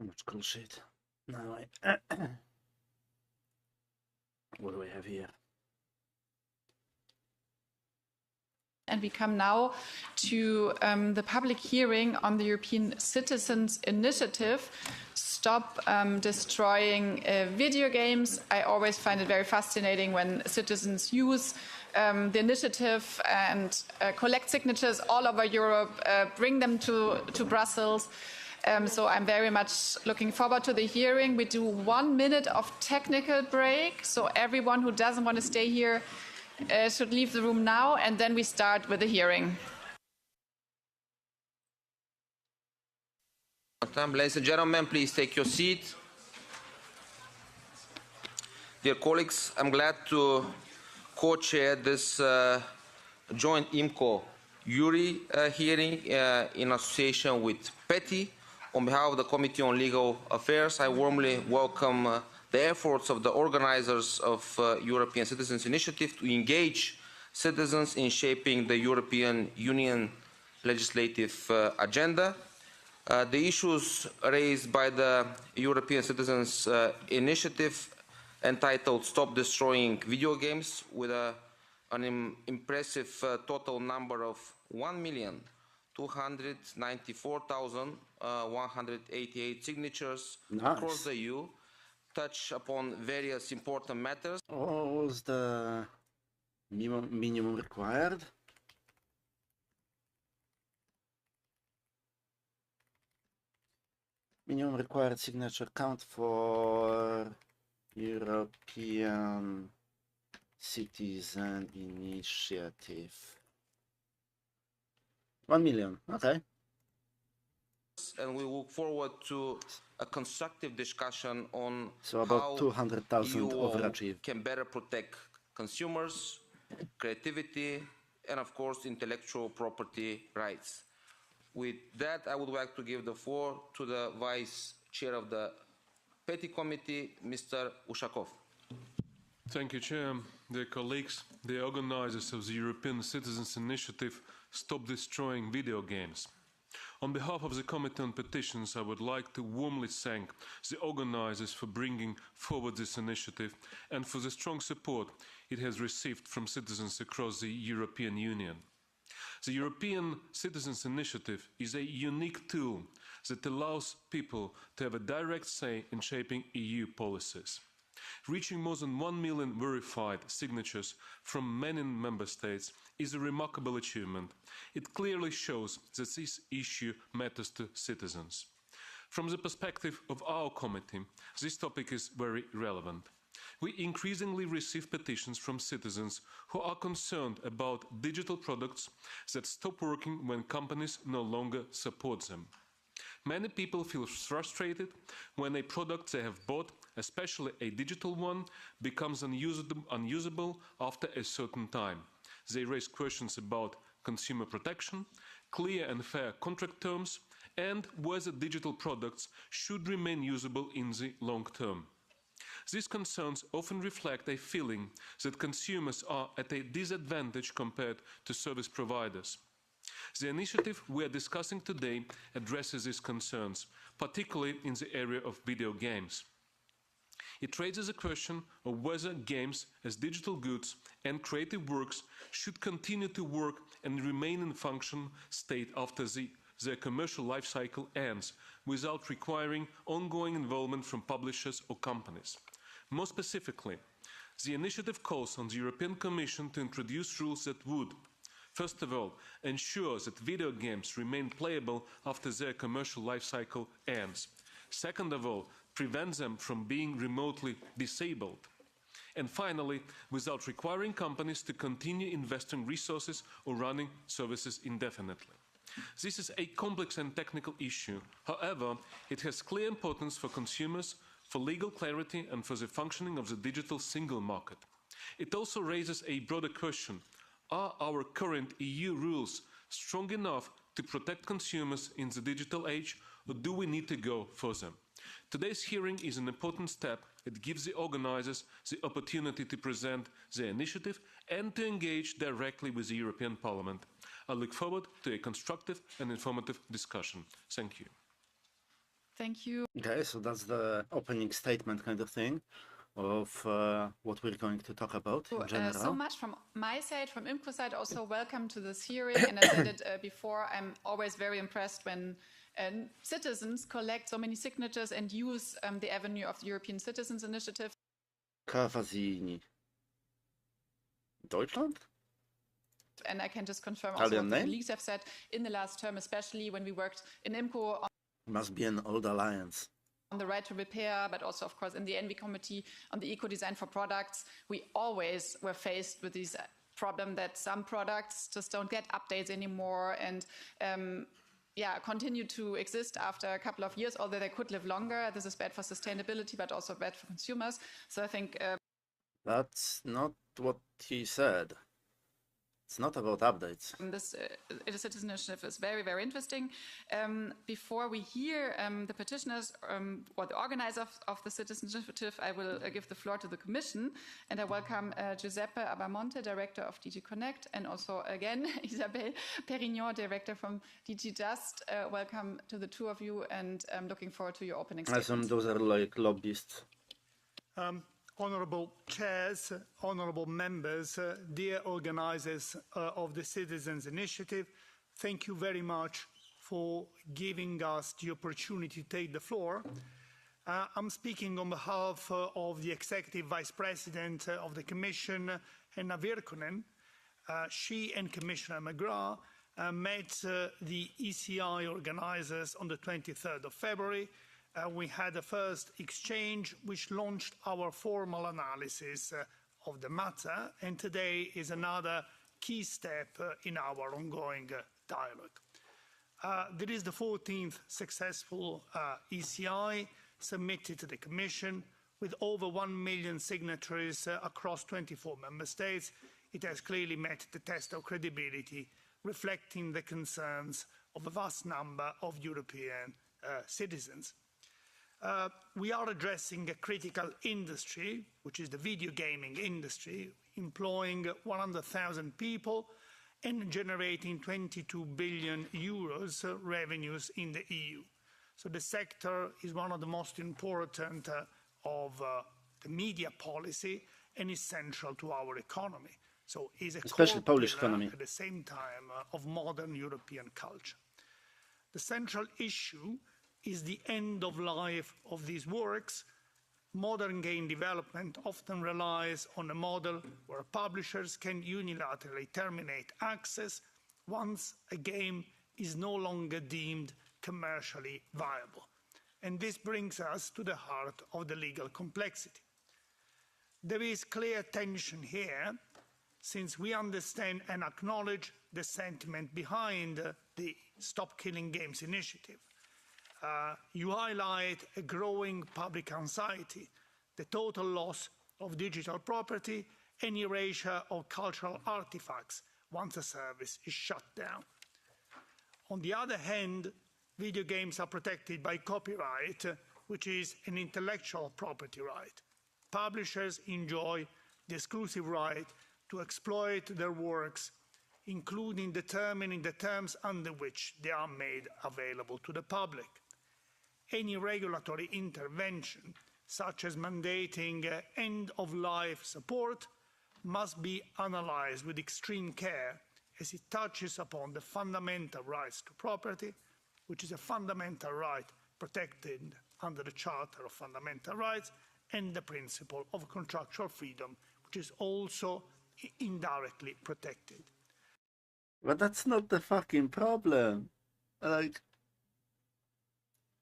Much cool shit. Now what do we have here? And we come now to the public hearing on the European Citizens Initiative, Stop Destroying Video Games. I always find it very fascinating when citizens use the initiative and collect signatures all over Europe, bring them to Brussels. So I'm very much looking forward to the hearing. We do 1 minute of technical break, so everyone who doesn't want to stay here should leave the room now, and then we start with the hearing. Ladies and gentlemen, please take your seat. Dear colleagues, I'm glad to co-chair this joint IMCO-URI hearing in association with PETI. On behalf of the Committee on Legal Affairs, I warmly welcome the efforts of the organizers of European Citizens Initiative to engage citizens in shaping the European Union legislative agenda. The issues raised by the European Citizens Initiative, entitled Stop Destroying Video Games, with an impressive total number of 1,294,188 signatures across the EU, touch upon various important matters. What was the minimum required? Minimum required signature count for European Citizen Initiative. 1 million, okay. And we look forward to a constructive discussion on about 200,000 overachieved. Can better protect consumers, creativity, and of course intellectual property rights. With that, I would like to give the floor to the Vice Chair of the Petty Committee, Mr. Ushakov. Thank you, Chair. Dear colleagues, the organizers of the European Citizens Initiative Stop Destroying Video Games. On behalf of the Committee on Petitions, I would like to warmly thank the organizers for bringing forward this initiative and for the strong support it has received from citizens across the European Union. The European Citizens Initiative is a unique tool that allows people to have a direct say in shaping EU policies. Reaching more than 1 million verified signatures from many member states is a remarkable achievement. It clearly shows that this issue matters to citizens. From the perspective of our committee, this topic is very relevant. We increasingly receive petitions from citizens who are concerned about digital products that stop working when companies no longer support them. Many people feel frustrated when a product they have bought, especially a digital one, becomes unusable after a certain time. They raise questions about consumer protection, clear and fair contract terms, and whether digital products should remain usable in the long term. These concerns often reflect a feeling that consumers are at a disadvantage compared to service providers. The initiative we are discussing today addresses these concerns, particularly in the area of video games. It raises a question of whether games as digital goods and creative works should continue to work and remain in function state after their commercial life cycle ends, without requiring ongoing involvement from publishers or companies. More specifically, the initiative calls on the European Commission to introduce rules that would, first of all, ensure that video games remain playable after their commercial life cycle ends. Second of all, prevent them from being remotely disabled. And finally, without requiring companies to continue investing resources or running services indefinitely. This is a complex and technical issue. However, it has clear importance for consumers, for legal clarity, and for the functioning of the digital single market. It also raises a broader question. Are our current EU rules strong enough to protect consumers in the digital age, or do we need to go further? Today's hearing is an important step. It gives the organizers the opportunity to present their initiative and to engage directly with the European Parliament. I look forward to a constructive and informative discussion. Thank you. Thank you. Okay, so that's the opening statement kind of thing of what we're going to talk about in general. So much from my side, from IMCO side, also welcome to this hearing. And I said it before, I'm always very impressed when citizens collect so many signatures and use the avenue of the European Citizens Initiative. Cavazzini. Deutschland? And I can just confirm also Italian what the name? colleagues have said in the last term, especially when we worked in IMCO Must be an old alliance. on the right to repair, but also, of course, in the ENVI committee on the eco-design for products. We always were faced with this problem that some products just don't get updates anymore and continue to exist after a couple of years, although they could live longer. This is bad for sustainability, but also bad for consumers. So I think That's not what he said. It's not about updates. this citizen initiative is very, very interesting. Before we hear the petitioners or the organizer of the citizen initiative, I will give the floor to the Commission, and I welcome Giuseppe Abamonte, Director of DG Connect, and also again Isabelle Perignon, Director from DG Just. Welcome to the two of you, and I'm looking forward to your opening I assume statements. those are like lobbyists. Honourable chairs, honourable members, dear organisers of the Citizens Initiative, thank you very much for giving us the opportunity to take the floor. I'm speaking on behalf of the Executive Vice President of the Commission, Henna Virkkunen. She and Commissioner McGrath met the ECI organisers on the 23rd of February. We had a first exchange which launched our formal analysis of the matter, and today is another key step in our ongoing dialogue. There is the 14th successful ECI submitted to the Commission with over 1 million signatories across 24 member states. It has clearly met the test of credibility, reflecting the concerns of a vast number of European citizens. We are addressing a critical industry, which is the video gaming industry, employing 100,000 people and generating 22 billion euros revenues in the EU. So the sector is one of the most important of the media policy and is central to our economy. So is a Especially core Polish pillar economy. at the same time of modern European culture. The central issue is the end of life of these works. Modern game development often relies on a model where publishers can unilaterally terminate access once a game is no longer deemed commercially viable. And this brings us to the heart of the legal complexity. There is clear tension here, since we understand and acknowledge the sentiment behind the Stop Killing Games initiative. You highlight a growing public anxiety, the total loss of digital property, and erasure of cultural artifacts once a service is shut down. On the other hand, video games are protected by copyright, which is an intellectual property right. Publishers enjoy the exclusive right to exploit their works, including determining the terms under which they are made available to the public. Any regulatory intervention, such as mandating end-of-life support, must be analysed with extreme care, as it touches upon the fundamental rights to property, which is a fundamental right protected under the Charter of Fundamental Rights, and the principle of contractual freedom, which is also indirectly protected. But that's not the fucking problem. Like,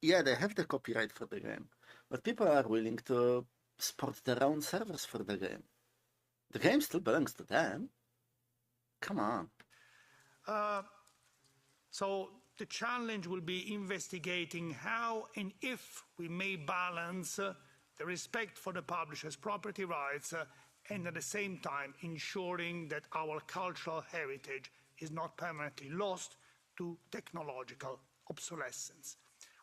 yeah, they have the copyright for the game, but people are willing to support their own servers for the game. The game still belongs to them. Come on. So the challenge will be investigating how and if we may balance the respect for the publisher's property rights and at the same time ensuring that our cultural heritage is not permanently lost to technological obsolescence.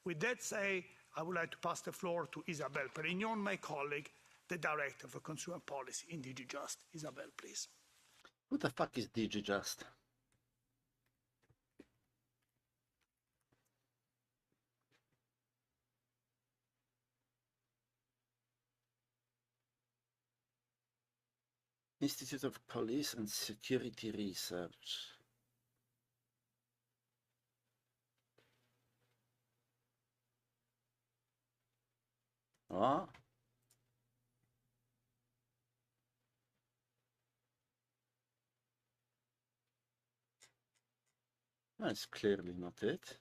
With that said, I would like to pass the floor to Isabelle Perignon, my colleague, the Director for Consumer Policy in DG Just. Isabelle, please. Who the fuck is DG Just? Institute of Police and Security Research. Oh. That's clearly not it.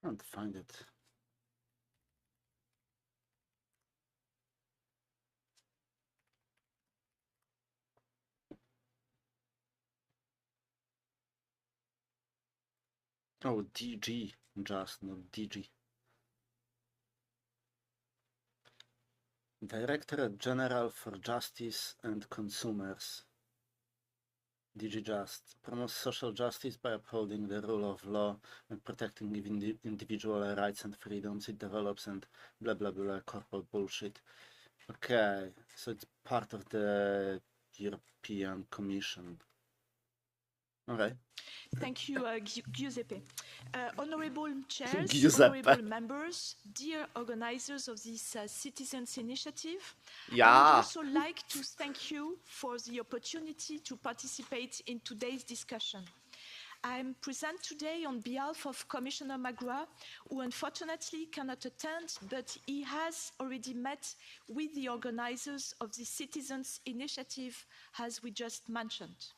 Can't find it. Oh, DG, just not DG. Directorate General for Justice and Consumers. DG Just promotes social justice by upholding the rule of law and protecting individual rights and freedoms. It develops and blah blah blah corporate bullshit. Okay, so it's part of the European Commission. Okay. Thank you, Giuseppe. Honorable chairs, Giuseppe. honorable members, dear organizers of this Citizens Initiative, I Yeah. would also like to thank you for the opportunity to participate in today's discussion. I'm present today on behalf of Commissioner Magua, who unfortunately cannot attend, but he has already met with the organizers of the Citizens Initiative, as we just mentioned.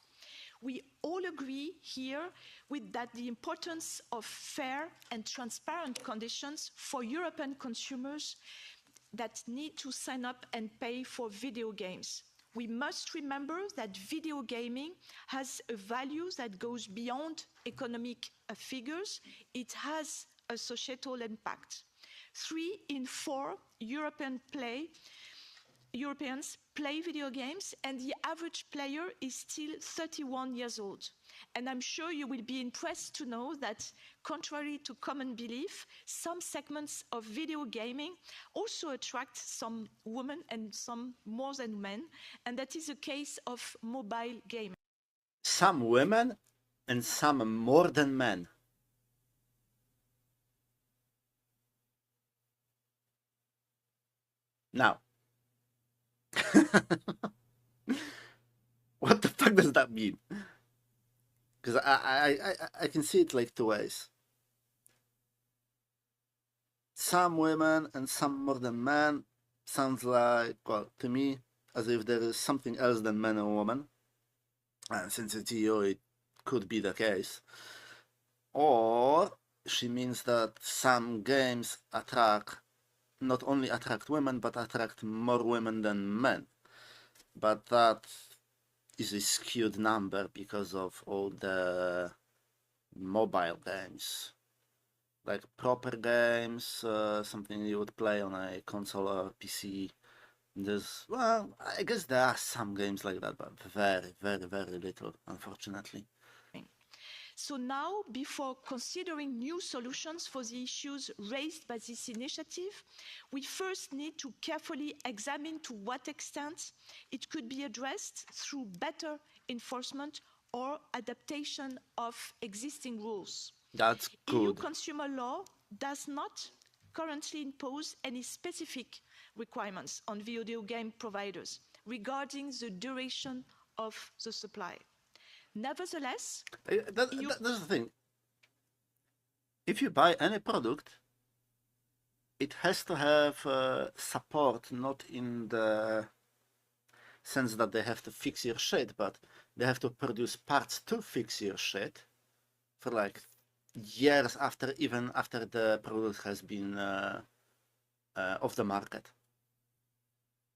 We all agree here with that the importance of fair and transparent conditions for European consumers that need to sign up and pay for video games. We must remember that video gaming has a value that goes beyond economic figures. It has a societal impact. 3 in 4 Europeans play video games, and the average player is still 31 years old. And I'm sure you will be impressed to know that, contrary to common belief, some segments of video gaming also attract some women and some more than men, and that is the case of mobile gaming. Some women and some more than men. Now, what the fuck does that mean? Because I can see it like 2 ways. Some women and some more than men sounds like, well, to me, as if there is something else than men and women. And since it's EU, it could be the case. Or she means that some games not only attract women, but attract more women than men. But that is a skewed number because of all the mobile games. Like proper games, something you would play on a console or PC. Well, I guess there are some games like that, but very, very, very little, unfortunately. So now, before considering new solutions for the issues raised by this initiative, we first need to carefully examine to what extent it could be addressed through better enforcement or adaptation of existing rules. That's good. EU consumer law does not currently impose any specific requirements on video game providers regarding the duration of the supply. Nevertheless, that's the thing. If you buy any product, it has to have support, not in the sense that they have to fix your shit, but they have to produce parts to fix your shit for like years even after the product has been off the market.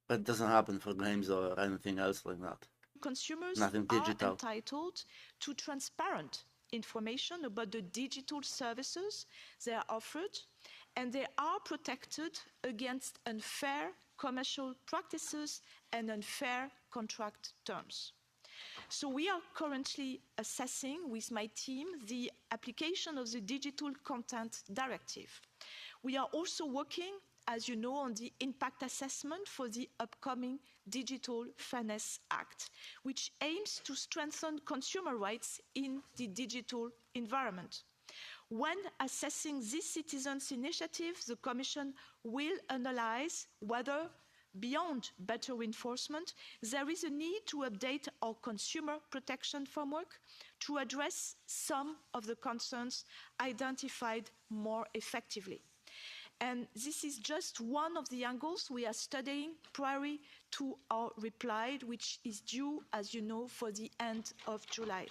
But it doesn't happen for games or anything else like that. Consumers Nothing digital. are entitled to transparent information about the digital services they are offered and they are protected against unfair commercial practices and unfair contract terms. So we are currently assessing with my team the application of the Digital Content Directive. We are also working, as you know, on the impact assessment for the upcoming Digital Fairness Act, which aims to strengthen consumer rights in the digital environment. When assessing this citizens' initiative, the Commission will analyse whether, beyond better enforcement, there is a need to update our consumer protection framework to address some of the concerns identified more effectively. And this is just one of the angles we are studying prior to our reply, which is due, as you know, for the end of July.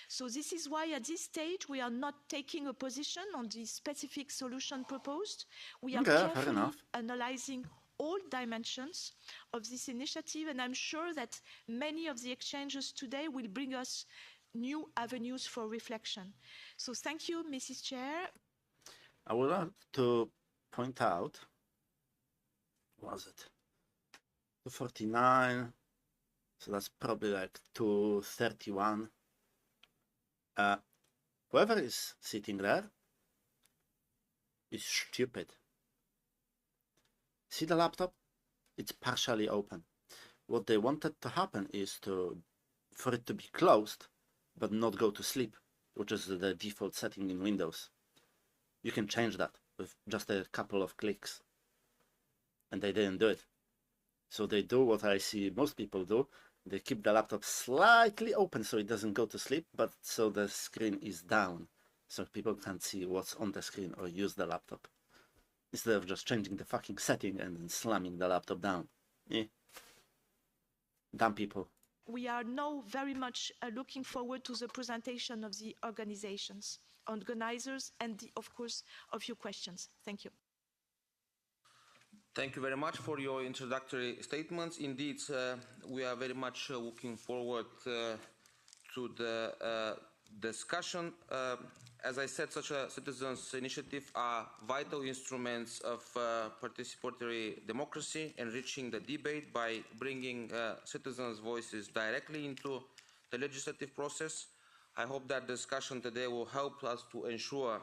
So this is why at this stage we are not taking a position on the specific solution proposed. We are carefully analysing all dimensions of this initiative, and I'm sure that many of the exchanges today will bring us new avenues for reflection. So thank you, Mrs. Chair. I would like to point out, was it 249? So that's probably like 231. Whoever is sitting there is stupid. See the laptop? It's partially open. What they wanted to happen is for it to be closed, but not go to sleep, which is the default setting in Windows. You can change that with just a couple of clicks. And they didn't do it. So they do what I see most people do. They keep the laptop slightly open so it doesn't go to sleep, but so the screen is down, so people can't see what's on the screen or use the laptop. Instead of just changing the fucking setting and then slamming the laptop down. Dumb people. We are now very much looking forward to the presentation of the organizers, and of course, of your questions. Thank you. Thank you very much for your introductory statements. Indeed, we are very much looking forward to the discussion. As I said, such a citizens' initiative are vital instruments of participatory democracy, enriching the debate by bringing citizens' voices directly into the legislative process. I hope that discussion today will help us to ensure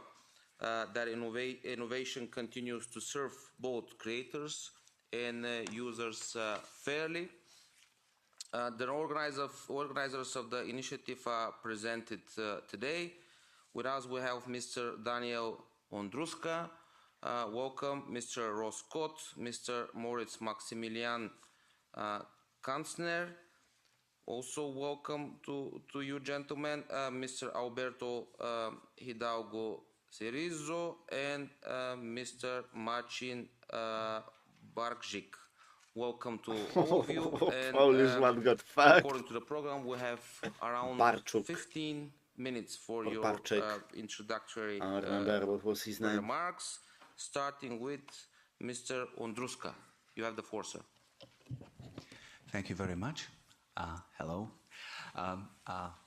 that innovation continues to serve both creators and users fairly. The organizers of the initiative are presented today. With us we have Mr. Daniel Ondruska, welcome, Mr. Ross Scott, Mr. Moritz Maximilian Kanzner, also welcome to you gentlemen, Mr. Alberto Hidalgo Cerizzo and Mr. Marcin Barkzik. Welcome to all of you. And, one got fucked. According to the program, we have around 15 minutes for your introductory what was his name? remarks, starting with Mr. Ondruska. You have the floor, sir. Thank you very much. Hello.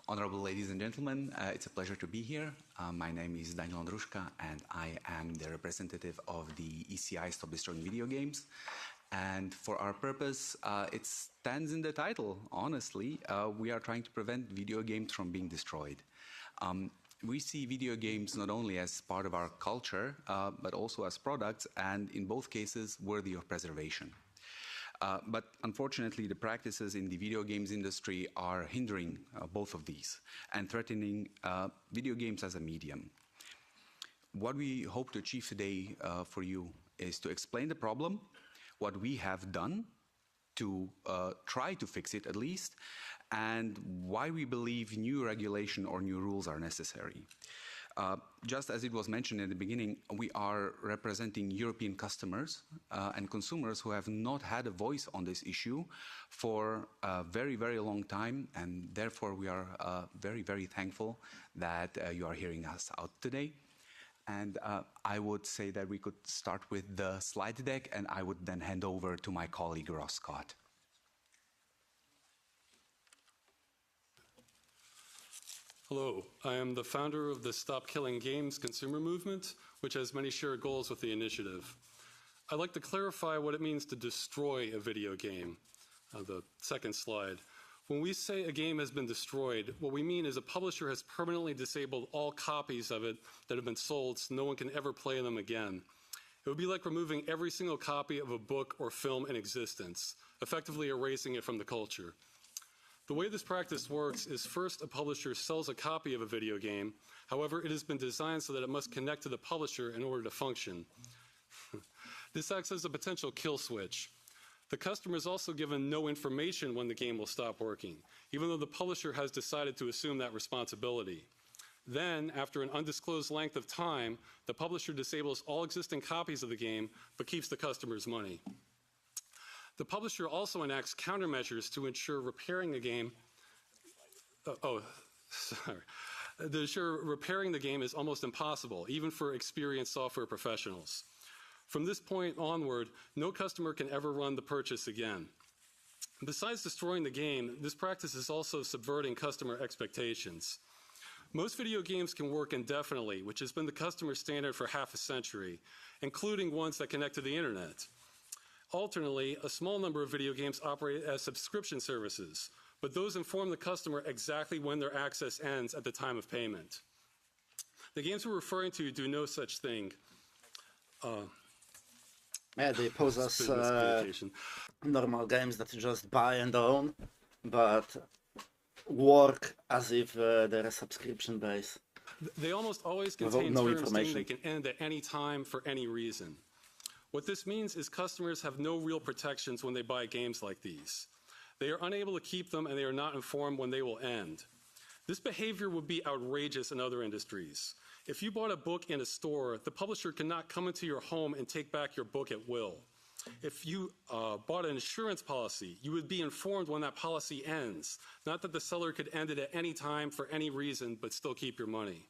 Honorable ladies and gentlemen, it's a pleasure to be here. My name is Daniel Ondruska, and I am the representative of the ECI Stop Destroying Video Games. And for our purpose, it stands in the title, honestly. We are trying to prevent video games from being destroyed. We see video games not only as part of our culture, but also as products, and in both cases, worthy of preservation. But unfortunately, the practices in the video games industry are hindering both of these and threatening video games as a medium. What we hope to achieve today for you is to explain the problem, what we have done to try to fix it at least, and why we believe new regulation or new rules are necessary. Just as it was mentioned in the beginning, we are representing European customers and consumers who have not had a voice on this issue for a very, very long time, and therefore we are very, very thankful that you are hearing us out today. And I would say that we could start with the slide deck, and I would then hand over to my colleague, Ross Scott. Hello, I am the founder of the Stop Killing Games consumer movement, which has many shared goals with the initiative. I'd like to clarify what it means to destroy a video game. The second slide. When we say a game has been destroyed, what we mean is a publisher has permanently disabled all copies of it that have been sold so no one can ever play them again. It would be like removing every single copy of a book or film in existence, effectively erasing it from the culture. The way this practice works is first a publisher sells a copy of a video game. However, it has been designed so that it must connect to the publisher in order to function. This acts as a potential kill switch. The customer is also given no information when the game will stop working, even though the publisher has decided to assume that responsibility. Then, after an undisclosed length of time, the publisher disables all existing copies of the game, but keeps the customer's money. The publisher also enacts countermeasures to ensure repairing the game. To ensure repairing the game is almost impossible, even for experienced software professionals. From this point onward, no customer can ever run the purchase again. Besides destroying the game, this practice is also subverting customer expectations. Most video games can work indefinitely, which has been the customer standard for half a century, including ones that connect to the internet. Alternately, a small number of video games operate as subscription services, but those inform the customer exactly when their access ends at the time of payment. The games we're referring to do no such thing. Yeah, they pose us normal games that you just buy and own, but work as if they're a subscription base. They almost always contain terms saying they can end at any time for any reason. What this means is customers have no real protections when they buy games like these. They are unable to keep them and they are not informed when they will end. This behavior would be outrageous in other industries. If you bought a book in a store, the publisher cannot come into your home and take back your book at will. If you bought an insurance policy, you would be informed when that policy ends, not that the seller could end it at any time for any reason but still keep your money.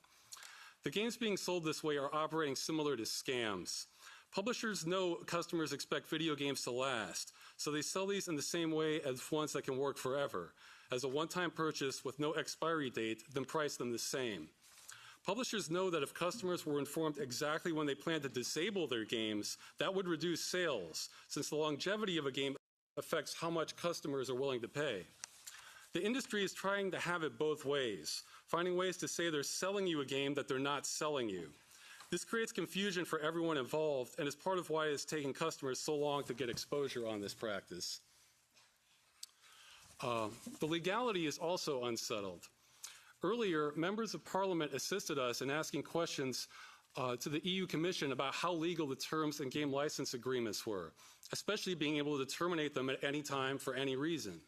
The games being sold this way are operating similar to scams. Publishers know customers expect video games to last, so they sell these in the same way as ones that can work forever, as a one-time purchase with no expiry date, then price them the same. Publishers know that if customers were informed exactly when they plan to disable their games, that would reduce sales, since the longevity of a game affects how much customers are willing to pay. The industry is trying to have it both ways, finding ways to say they're selling you a game that they're not selling you. This creates confusion for everyone involved and is part of why it's taking customers so long to get exposure on this practice. The legality is also unsettled. Earlier, members of Parliament assisted us in asking questions to the EU Commission about how legal the terms and game license agreements were, especially being able to terminate them at any time for any reason.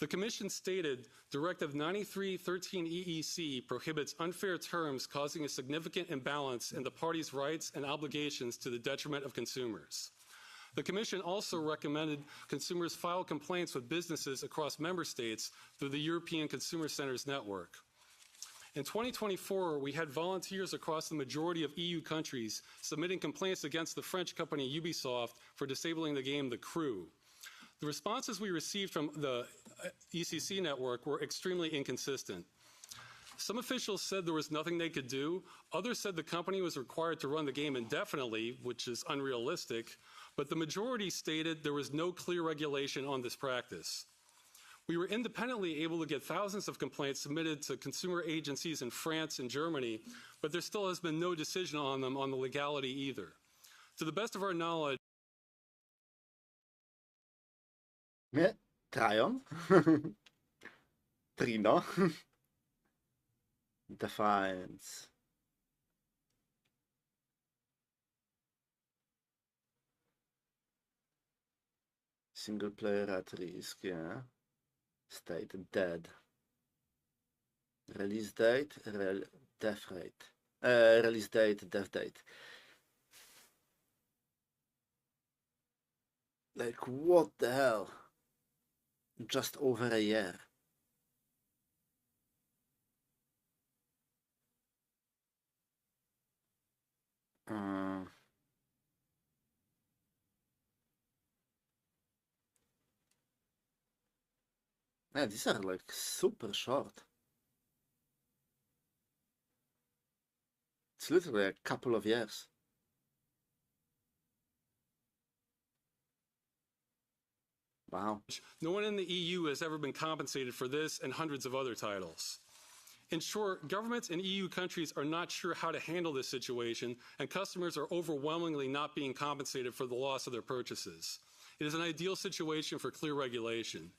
The Commission stated Directive 93/13 EEC prohibits unfair terms causing a significant imbalance in the parties' rights and obligations to the detriment of consumers. The Commission also recommended consumers file complaints with businesses across member states through the European Consumer Centers Network. In 2024, we had volunteers across the majority of EU countries submitting complaints against the French company Ubisoft for disabling the game The Crew. The responses we received from the ECC network were extremely inconsistent. Some officials said there was nothing they could do. Others said the company was required to run the game indefinitely, which is unrealistic. But the majority stated there was no clear regulation on this practice. We were independently able to get thousands of complaints submitted to consumer agencies in France and Germany, but there still has been no decision on them on the legality either. To the best of our knowledge, Tryon? Trino? Defiance. Single player at risk, yeah. State dead. Release date, death rate. Release date, death date. Like, what the hell? Just over a year. Yeah, these are like super short. It's literally a couple of years. Wow. No one in the EU has ever been compensated for this and hundreds of other titles. In short, governments in EU countries are not sure how to handle this situation, and customers are overwhelmingly not being compensated for the loss of their purchases. It is an ideal situation for clear regulation.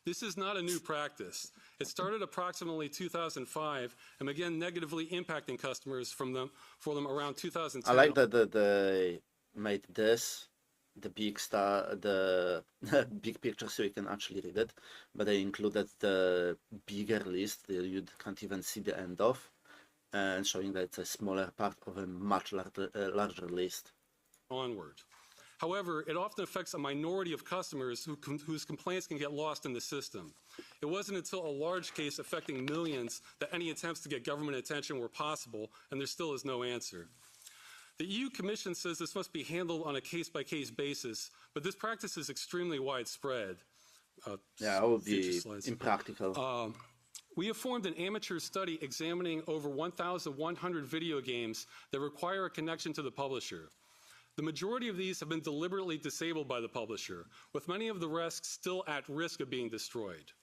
This is not a new practice. It started approximately 2005 and began negatively impacting customers for them around 2010. I like that they made this the big picture so you can actually read it, but they included the bigger list that you can't even see the end of, and showing that it's a smaller part of a much larger list. Onward. However, it often affects a minority of customers whose complaints can get lost in the system. It wasn't until a large case affecting millions that any attempts to get government attention were possible, and there still is no answer. The EU Commission says this must be handled on a case-by-case basis, but this practice is extremely widespread. Yeah, it would be impractical. We have formed an amateur study examining over 1,100 video games that require a connection to the publisher. The majority of these have been deliberately disabled by the publisher, with many of the rest still at risk of being destroyed.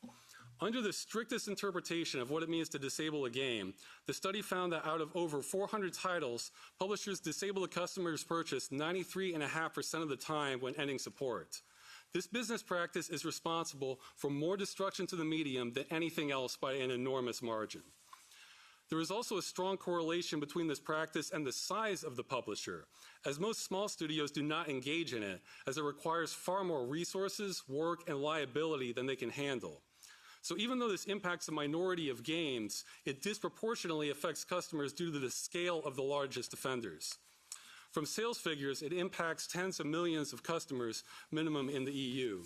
Under the strictest interpretation of what it means to disable a game, the study found that out of over 400 titles, publishers disable a customer's purchase 93.5% of the time when ending support. This business practice is responsible for more destruction to the medium than anything else by an enormous margin. There is also a strong correlation between this practice and the size of the publisher, as most small studios do not engage in it, as it requires far more resources, work, and liability than they can handle. So even though this impacts a minority of games, it disproportionately affects customers due to the scale of the largest offenders. From sales figures, it impacts tens of millions of customers minimum in the EU.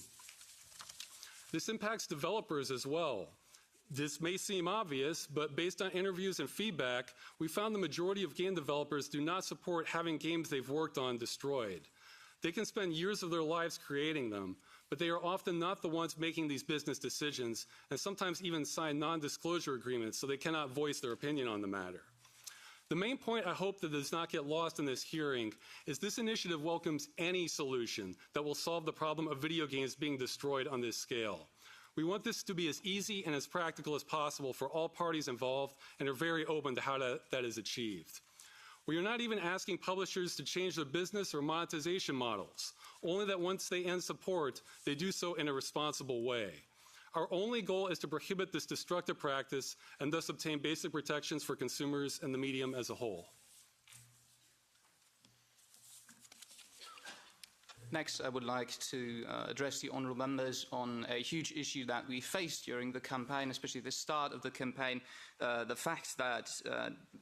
This impacts developers as well. This may seem obvious, but based on interviews and feedback, we found the majority of game developers do not support having games they've worked on destroyed. They can spend years of their lives creating them, but they are often not the ones making these business decisions, and sometimes even sign non-disclosure agreements so they cannot voice their opinion on the matter. The main point I hope that does not get lost in this hearing is this initiative welcomes any solution that will solve the problem of video games being destroyed on this scale. We want this to be as easy and as practical as possible for all parties involved, and are very open to how that is achieved. We are not even asking publishers to change their business or monetization models, only that once they end support, they do so in a responsible way. Our only goal is to prohibit this destructive practice and thus obtain basic protections for consumers and the medium as a whole. Next, I would like to address the honourable members on a huge issue that we faced during the campaign, especially the start of the campaign, the fact that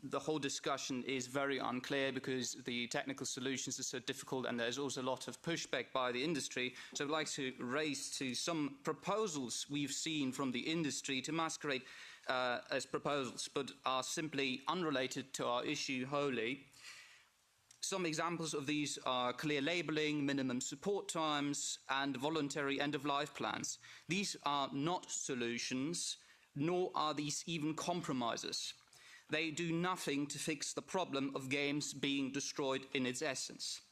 the whole discussion is very unclear because the technical solutions are so difficult, and there's also a lot of pushback by the industry. So I'd like to raise to some proposals we've seen from the industry to masquerade as proposals, but are simply unrelated to our issue wholly. Some examples of these are clear labelling, minimum support times, and voluntary end-of-life plans. These are not solutions, nor are these even compromises. They do nothing to fix the problem of games being destroyed in its essence.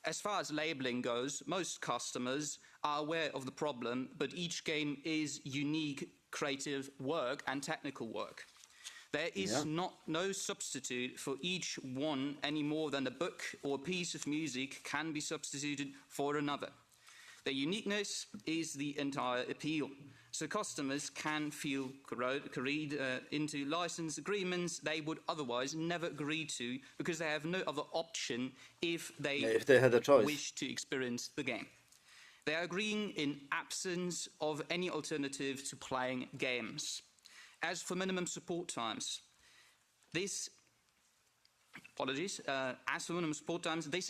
As far as labelling goes, most customers are aware of the problem, but each game is unique creative work and technical work. There is no substitute for each one any more than a book or a piece of music can be substituted for another. Their uniqueness is the entire appeal. So customers can feel carried into license agreements they would otherwise never agree to because they have no other option if they had a choice. Wish to experience the game. They are agreeing in absence of any alternative to playing games. As for minimum support times, this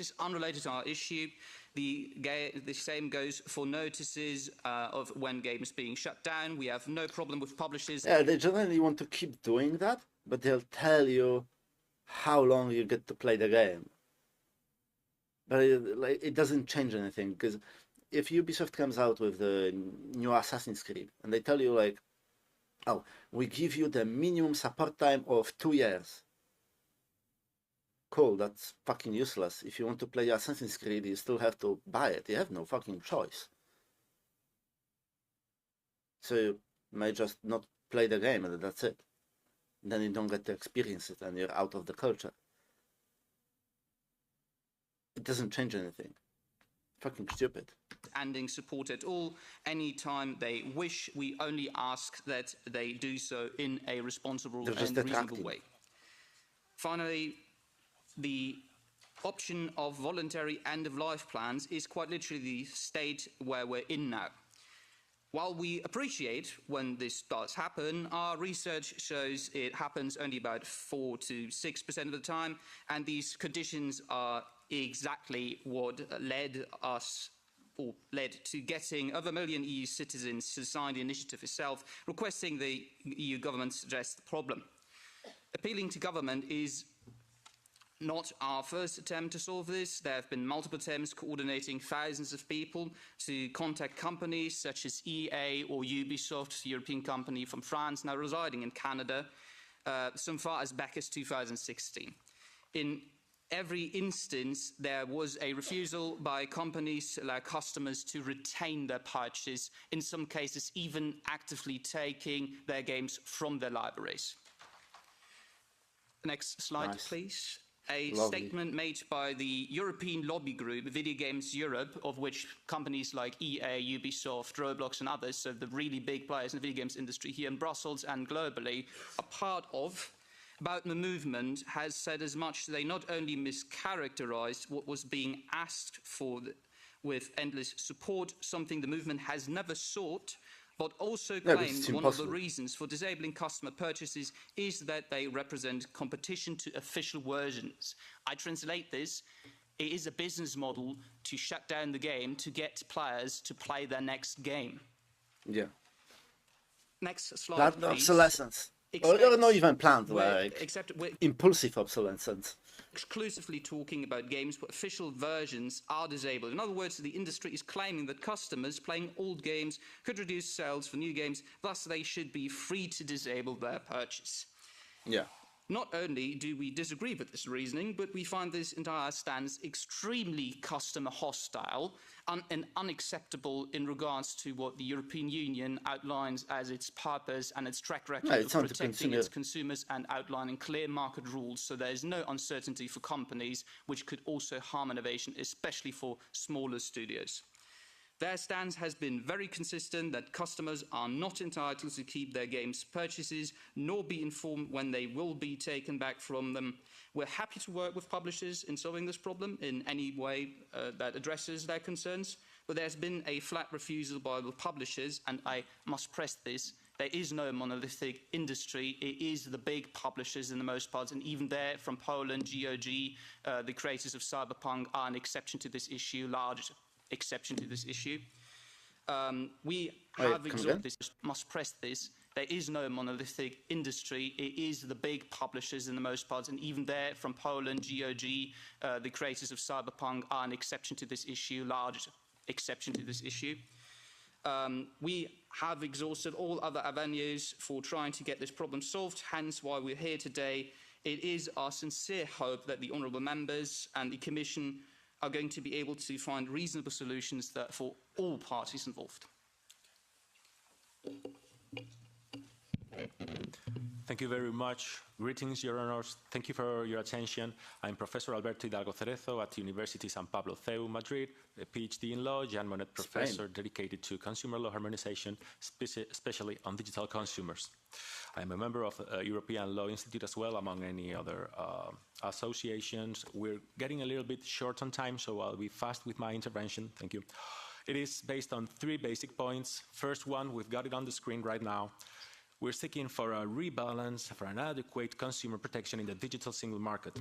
is unrelated to our issue. The same goes for notices of when games being shut down. We have no problem with publishers. Yeah, they generally want to keep doing that, but they'll tell you how long you get to play the game. But it doesn't change anything, because if Ubisoft comes out with the new Assassin's Creed and they tell you like, oh, we give you the minimum support time of 2 years. cool, that's fucking useless. If you want to play Assassin's Creed, you still have to buy it. You have no fucking choice. So you may just not play the game and that's it. Then you don't get to experience it and you're out of the culture. It doesn't change anything. Fucking stupid. Ending support at all anytime they wish. We only ask that they do so in a responsible and reasonable way. Finally, the option of voluntary end-of-life plans is quite literally the state where we're in now. While we appreciate when this does happen, our research shows it happens only about 4 to 6% of the time, and these conditions are exactly what led to getting over 1 million EU citizens to sign the initiative itself, requesting the EU government to address the problem. Appealing to government is not our first attempt to solve this. There have been multiple attempts coordinating thousands of people to contact companies such as EA or Ubisoft, a European company from France now residing in Canada, so far as back as 2016. In every instance, there was a refusal by companies to allow customers to retain their purchase, in some cases even actively taking their games from their libraries. Next slide, please. A statement made by the European lobby group, Video Games Europe, of which companies like EA, Ubisoft, Roblox and others, so the really big players in the video games industry here in Brussels and globally, are part of, about the movement, has said as much. They not only mischaracterized what was being asked for with endless support, something the movement has never sought, but also claimed one of the reasons for disabling customer purchases is that they represent competition to official versions. I translate this: it is a business model to shut down the game to get players to play their next game. Yeah. Next slide, planned please. Obsolescence. Or not even planned, like impulsive obsolescence. Exclusively talking about games where official versions are disabled. In other words, the industry is claiming that customers playing old games could reduce sales for new games, thus they should be free to disable their purchase. Yeah. Not only do we disagree with this reasoning, but we find this entire stance extremely customer hostile and unacceptable in regards to what the European Union outlines as its purpose and its track record of protecting its consumers and outlining clear market rules, so there is no uncertainty for companies, which could also harm innovation, especially for smaller studios. Their stance has been very consistent that customers are not entitled to keep their games purchases, nor be informed when they will be taken back from them. We're happy to work with publishers in solving this problem in any way that addresses their concerns, but there's been a flat refusal by the publishers, and I must press this: there is no monolithic industry. It is the big publishers in the most part, and even there from Poland, GOG, the creators of Cyberpunk are an exception to this issue, large exception to this issue. We have exhausted this, must press this. There is no monolithic industry. It is the big publishers in the most part, and even there from Poland, GOG, the creators of Cyberpunk are an exception to this issue, large exception to this issue. We have exhausted all other avenues for trying to get this problem solved, hence why we're here today. It is our sincere hope that the honourable members and the Commission are going to be able to find reasonable solutions for all parties involved. Thank you very much. Greetings, Your Honours. Thank you for your attention. I'm Professor Alberto Hidalgo Cerezo at University San Pablo CEU, Madrid, a PhD in law, Jean Monnet professor dedicated to consumer law harmonization, especially on digital consumers. I'm a member of the European Law Institute as well, among any other associations. We're getting a little bit short on time, so I'll be fast with my intervention. Thank you. It is based on 3 basic points. First one, we've got it on the screen right now. We're seeking for a rebalance, for an adequate consumer protection in the digital single market.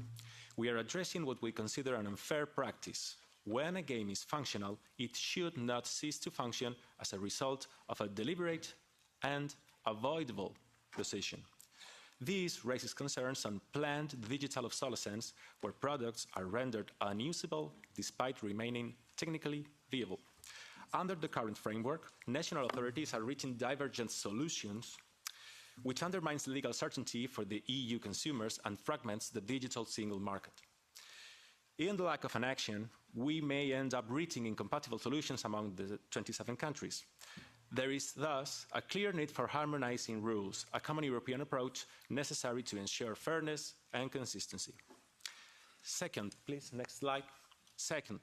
We are addressing what we consider an unfair practice. When a game is functional, it should not cease to function as a result of a deliberate and avoidable decision. This raises concerns on planned digital obsolescence, where products are rendered unusable despite remaining technically viable. Under the current framework, national authorities are reaching divergent solutions, which undermines legal certainty for the EU consumers and fragments the digital single market. In the lack of an action, we may end up reaching incompatible solutions among the 27 countries. There is thus a clear need for harmonizing rules, a common European approach necessary to ensure fairness and consistency. Second, please, next slide. Second,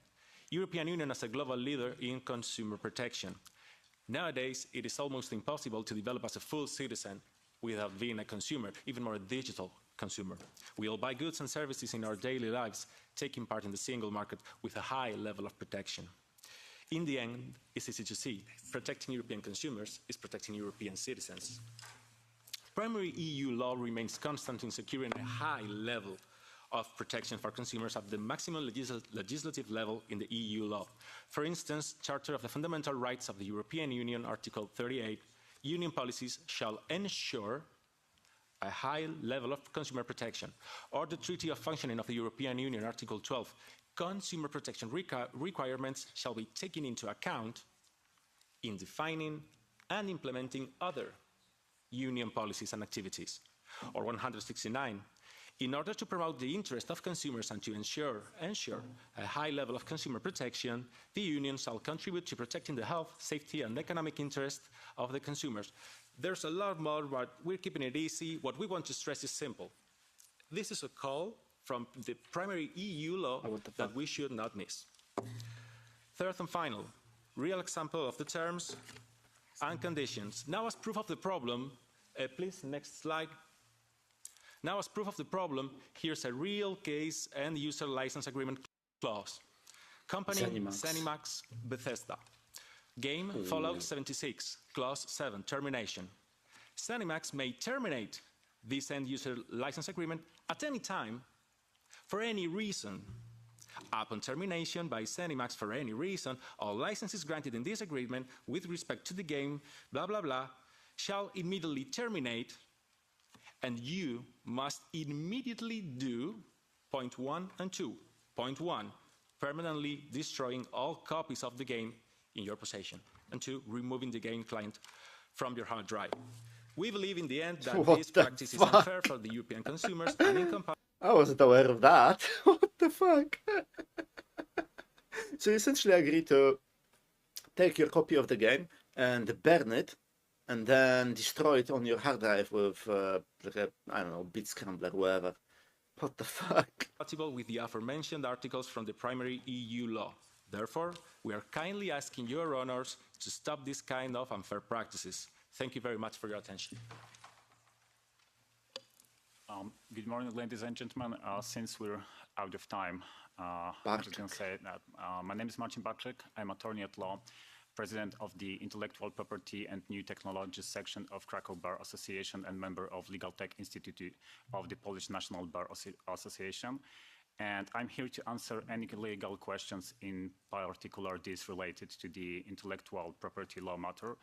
European Union as a global leader in consumer protection. Nowadays, it is almost impossible to develop as a full citizen without being a consumer, even more a digital consumer. We all buy goods and services in our daily lives, taking part in the single market with a high level of protection. In the end, it's easy to see, protecting European consumers is protecting European citizens. Primary EU law remains constant in securing a high level of protection for consumers at the maximum legislative level in the EU law. For instance, Charter of the Fundamental Rights of the European Union, Article 38, Union policies shall ensure a high level of consumer protection. Or the Treaty of Functioning of the European Union, Article 12, consumer protection requirements shall be taken into account in defining and implementing other Union policies and activities. Or 169, in order to promote the interest of consumers and to ensure a high level of consumer protection, the Union shall contribute to protecting the health, safety, and economic interest of the consumers. There's a lot more, but we're keeping it easy. What we want to stress is simple. This is a call from the primary EU law that we should not miss. Third and final, real example of the terms and conditions. Now, as proof of the problem, please, next slide. Now, as proof of the problem, here's a real case and user license agreement clause. Company Zenimax Bethesda. Game Fallout 76, clause 7, termination. Zenimax may terminate this end user license agreement at any time for any reason. Upon termination by Zenimax for any reason, all licenses granted in this agreement with respect to the game, blah, blah, blah, shall immediately terminate, and you must immediately do point 1 and 2. Point 1, permanently destroying all copies of the game in your possession, and 2, removing the game client from your hard drive. We believe in the end that this practice is unfair for the European consumers and incompatible. I wasn't aware of that. What the fuck? So you essentially agree to take your copy of the game and burn it, and then destroy it on your hard drive with, like a, I don't know, bit scrambler, whatever. What the fuck? Compatible with the aforementioned articles from the primary EU law. Therefore, we are kindly asking your honors to stop this kind of unfair practices. Thank you very much for your attention. Good morning, ladies and gentlemen. Since we're out of time, I'm just going to say that my name is Marcin Barczyk. I'm attorney at law, president of the Intellectual Property and New Technologies section of Krakow Bar Association and member of Legal Tech Institute of the Polish National Bar Association. And I'm here to answer any legal questions, in particular these related to the intellectual property law matter.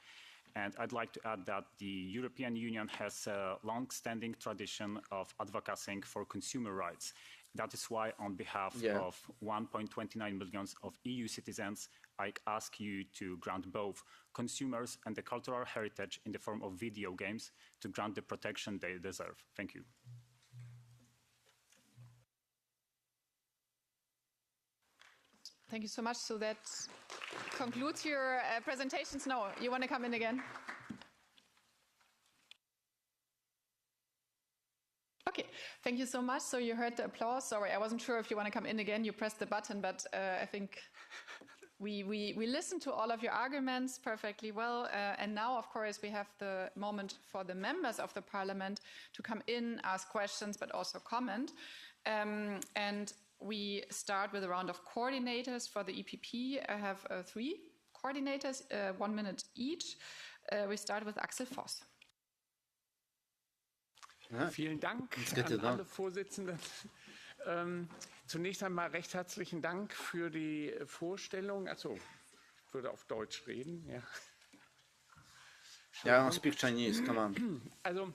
And I'd like to add that the European Union has a long-standing tradition of advocating for consumer rights. That is why, on behalf of 1.29 million of EU citizens, I ask you to grant both consumers and the cultural heritage in the form of video games to grant the protection they deserve. Thank you. Thank you so much. So that concludes your presentations. No, you want to come in again? Okay, thank you so much. So you heard the applause. Sorry, I wasn't sure if you want to come in again. You pressed the button, but I think we listened to all of your arguments perfectly well. And now, of course, we have the moment for the members of the parliament to come in, ask questions, but also comment. And we start with a round of coordinators for the EPP. I have 3 coordinators, 1 minute each. We start with Axel Voss. Ja, vielen Dank an alle Vorsitzenden. Zunächst einmal recht herzlichen Dank für die Vorstellung. Also, ich würde auf Deutsch reden. Ja, Ja, speak Chinese, come on. Also,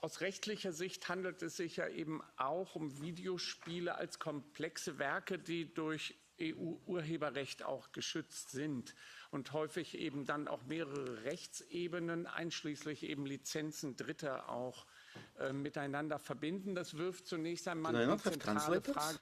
aus rechtlicher Sicht handelt es sich ja eben auch um Videospiele als komplexe Werke, die durch EU-Urheberrecht auch geschützt sind und häufig eben dann auch mehrere Rechtsebenen, einschließlich eben Lizenzen Dritter auch miteinander verbinden. Das wirft zunächst einmal eine zentrale Frage.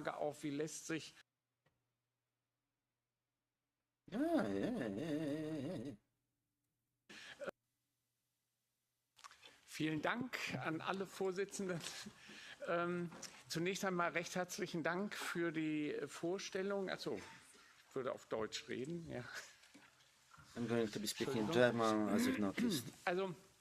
Auf, wie lässt sich Vielen Dank an alle Vorsitzenden. Zunächst einmal recht herzlichen Dank für die Vorstellung. Also, ich würde auf Deutsch reden. Ja. I'm going to be speaking German, as you've noticed.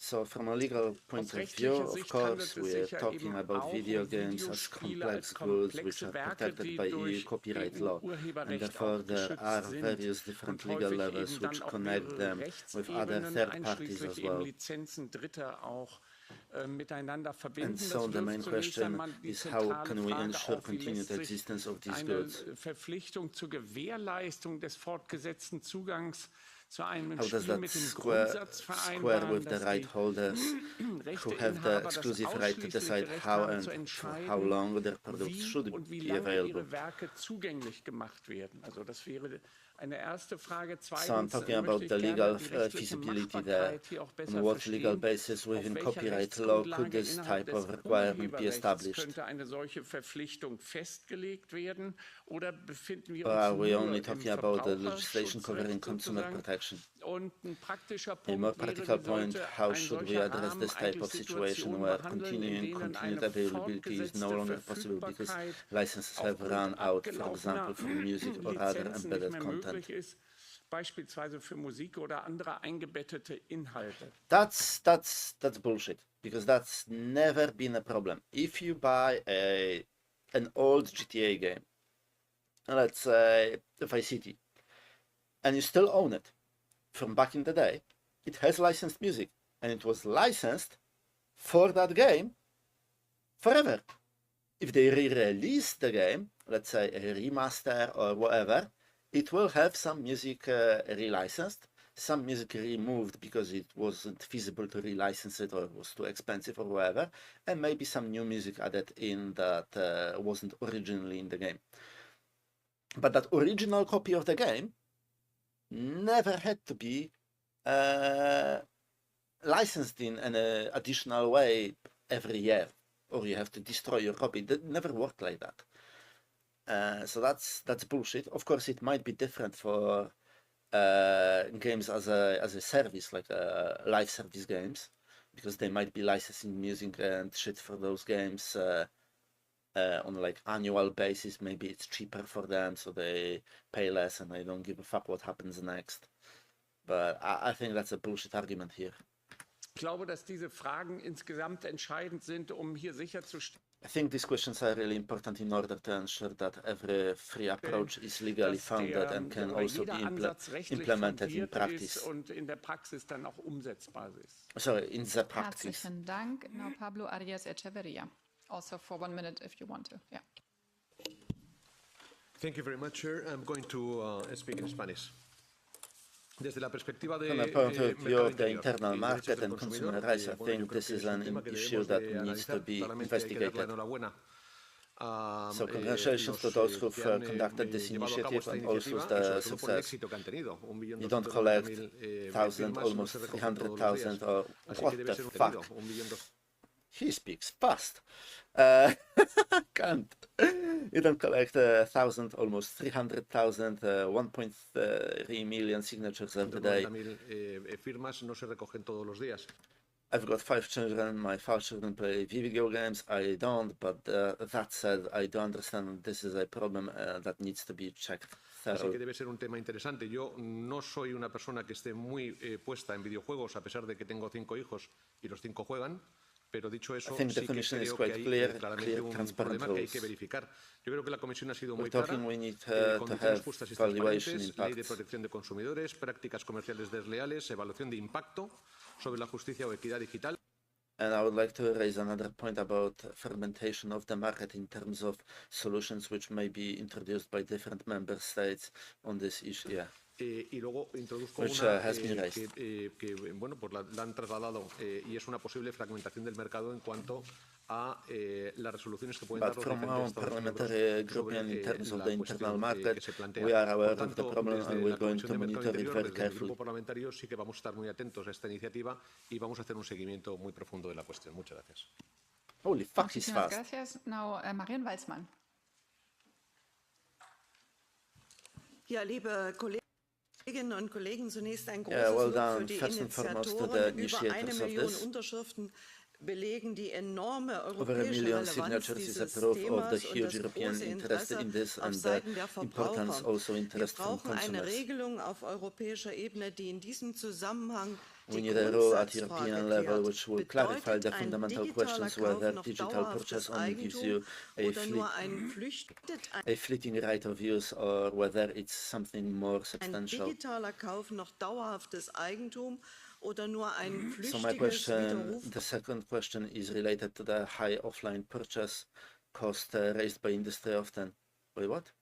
So, from a legal point of view, of course, we are talking about video games as complex goods which are protected by EU copyright law, and therefore there are various different legal levels which connect them with other third parties as well. And so the main question is how can we ensure continued existence of these goods? Verpflichtung zur Gewährleistung des fortgesetzten Zugangs zu einem How does Spiel that mit dem square Grundsatz with vereinbaren, the right holders who have the exclusive right to decide how and for how long their products should und wie be lange available? ihre Werke zugänglich gemacht werden? Also das wäre eine erste Frage. So I'm Zweitens talking about möchte ich the gerne legal die rechtliche feasibility there. Machbarkeit hier auch besser On what legal verstehen. basis within Auf welcher copyright law could Rechtsgrundlage this innerhalb type des of requirement be Urheberrechts established? könnte eine solche Verpflichtung festgelegt werden? Oder befinden wir Or uns are we nur only im talking about the legislation covering Verbraucherschutzrecht consumer sozusagen? protection? Und ein praktischer A Punkt more wäre, practical wie point, sollte how ein should we solcher address Rahmen this type eigentlich of situation Situationen where behandeln, in continuing denen continued eine availability is no fortgesetzte longer possible because Verfügbarkeit licenses have aufgrund run out, for abgelaufener example, for music or other Lizenzen nicht embedded mehr content? möglich ist, beispielsweise für Musik oder andere eingebettete Inhalte? That's bullshit, because that's never been a problem. If you buy an old GTA game, let's say Vice City, and you still own it from back in the day, it has licensed music, and it was licensed for that game forever. If they re-release the game, let's say a remaster or whatever, it will have some music relicensed, some music removed because it wasn't feasible to relicense it or it was too expensive or whatever, and maybe some new music added in that wasn't originally in the game. But that original copy of the game never had to be licensed in an additional way every year, or you have to destroy your copy. That never worked like that. So that's bullshit. Of course, it might be different for games as a service, like live service games, because they might be licensing music and shit for those games on like annual basis. Maybe it's cheaper for them, so they pay less and they don't give a fuck what happens next. But I think that's a bullshit argument here. Ich glaube, dass diese Fragen insgesamt entscheidend sind, hier sicherzustellen. I think these questions are really important in order to ensure that every free approach is legally founded and can also be implemented in practice. Und in der Praxis dann auch umsetzbar ist. Sorry, in the practice. Herzlichen Dank. Now Pablo Arias Echeverria. Also for 1 minute if you want to. Yeah. Thank you very much, Chair. I'm going to speak in Spanish. Desde la perspectiva de From the point of view of the internal market and consumer rights, I think this is an issue that needs to be investigated. So congratulations to those who've conducted this initiative and also the success. You don't collect 1,000, almost 300,000, or what the fuck? He speaks fast. Can't. You don't collect 1,000, almost 300,000, 1.3 million signatures every day. I've got 5 children. My 5 children play video games. I don't, but that said, I do understand this is a problem that needs to be checked. Así que debe ser un tema interesante. Yo no soy una persona que esté muy puesta en videojuegos, a pesar de que tengo 5 hijos y los 5 juegan. Pero dicho eso, sí que creo que hay claramente un problema que hay que verificar. Yo creo que la Comisión ha sido muy clara. Condiciones justas y transparentes, ley de protección de consumidores, prácticas comerciales desleales, evaluación de impacto sobre la justicia o equidad digital. And I would like to raise another point about fragmentation of the market in terms of solutions which may be introduced by different member states on this issue. Yeah. Y luego introduzco una que bueno, pues la han trasladado y es una posible fragmentación del mercado en cuanto a las resoluciones que pueden But dar los from diferentes our Estados parliamentary miembros group and in terms sobre of the la internal cuestión market, que se plantea. we are aware Por of the tanto, problem desde and we're la going Comisión to de Mercado monitor it Interior, very desde mi carefully. grupo parlamentario, sí que vamos a estar muy atentos a esta iniciativa y vamos a hacer un seguimiento muy profundo de la cuestión. Muchas gracias. Holy fuck, he's Muchísimas fast. gracias. Now, Marion Weizmann. Ja, liebe Kolleginnen und Kollegen, zunächst ein großes Yeah, well Lob done. für die First and foremost to the Initiatoren. Über initiators 1 of Million this. Unterschriften belegen die enorme Over a europäische million Relevanz signatures is a dieses proof of the Themas und huge das European große interest Interesse in this auf and the Seiten der importance Verbraucher. also Wir interest from brauchen eine consumers. Regelung auf europäischer Ebene, die in diesem Zusammenhang We die need a rule at Grundsatzfrage European level klärt. which will clarify the Bedeutet ein fundamental digitaler questions Kauf whether noch digital dauerhaftes purchase only gives Eigentum you oder nur ein a fleeting right of use or whether it's something more ein substantial. digitaler Kauf noch dauerhaftes Eigentum oder nur ein So my flüchtiges question, Widerruf? the second question is related to the high offline purchase cost raised by industry often. Wait, what?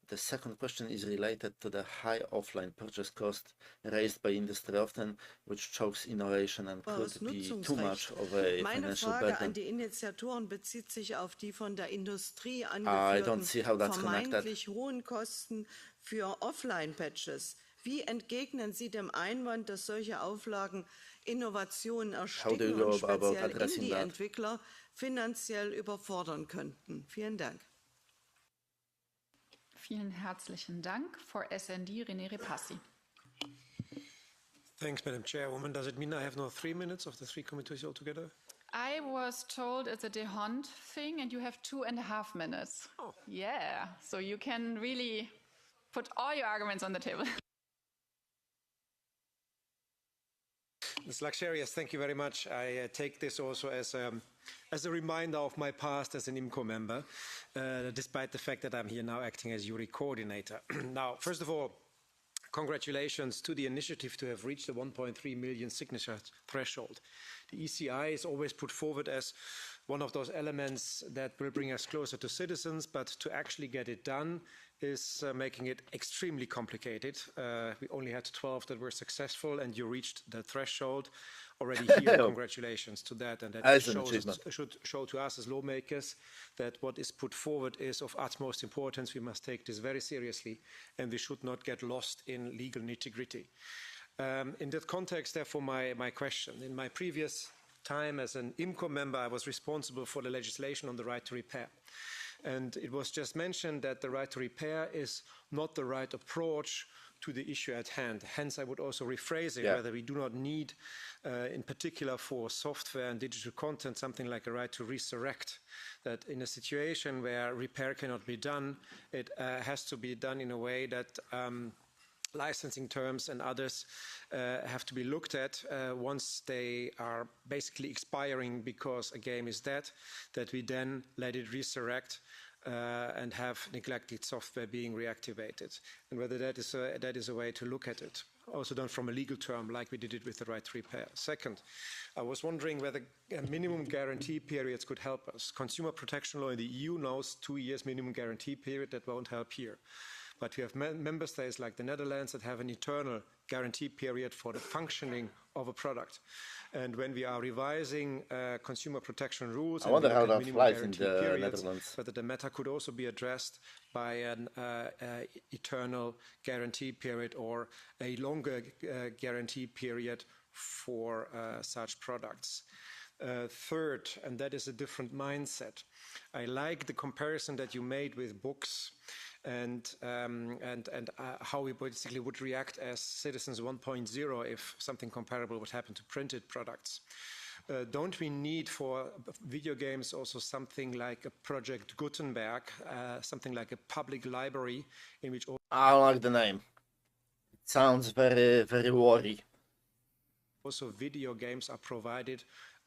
The second question is related to the high offline purchase cost raised by industry often, which chokes innovation and could be too much of a Meine financial Frage burden. an die Initiatoren bezieht sich auf die von der Industrie I don't see how angeführten that's connected. vermeintlich hohen Kosten für Offline-Patches. Wie entgegnen Sie dem Einwand, dass solche Auflagen Innovationen ersticken und speziell Indie-Entwickler finanziell überfordern könnten? Vielen Dank. Vielen herzlichen Dank. For SND, René Repassi. Thanks, Madam Chairwoman. Does it mean I have now 3 minutes of the 3 committees altogether? I was told it's a D'Hondt thing and you have 2.5 minutes. Oh. Yeah, so you can really put all your arguments on the table. Ms. Laxarias, thank you very much. I take this also as a reminder of my past as an IMCO member, despite the fact that I'm here now acting as URI coordinator. Now, first of all, congratulations to the initiative to have reached the 1.3 million signature threshold. The ECI is always put forward as one of those elements that will bring us closer to citizens, but to actually get it done is making it extremely complicated. We only had 12 that were successful, and you reached the threshold already here. Congratulations to that, and that should show to us as lawmakers that what is put forward is of utmost importance. We must take this very seriously, and we should not get lost in legal nitty-gritty. In that context, therefore, my question. In my previous time as an IMCO member, I was responsible for the legislation on the right to repair. And it was just mentioned that the right to repair is not the right approach to the issue at hand. Hence, I would also rephrase it, whether we do not need, in particular for software and digital content, something like a right to resurrect, that in a situation where repair cannot be done, it has to be done in a way that licensing terms and others have to be looked at once they are basically expiring because a game is dead, that we then let it resurrect and have neglected software being reactivated, and whether that is a way to look at it. Also done from a legal term, like we did it with the right to repair. Second, I was wondering whether minimum guarantee periods could help us. Consumer protection law in the EU knows 2 years minimum guarantee period. That won't help here. But we have member states like the Netherlands that have an eternal guarantee period for the functioning of a product. And when we are revising consumer protection rules, I wonder how that flies in the Netherlands. Whether the matter could also be addressed by an eternal guarantee period or a longer guarantee period for such products. Third, and that is a different mindset. I like the comparison that you made with books and how we basically would react as citizens 1.0 if something comparable would happen to printed products. Don't we need for video games also something like a Project Gutenberg, something like a public library in which all... I like the name. It sounds very, very worry. Also video games are provided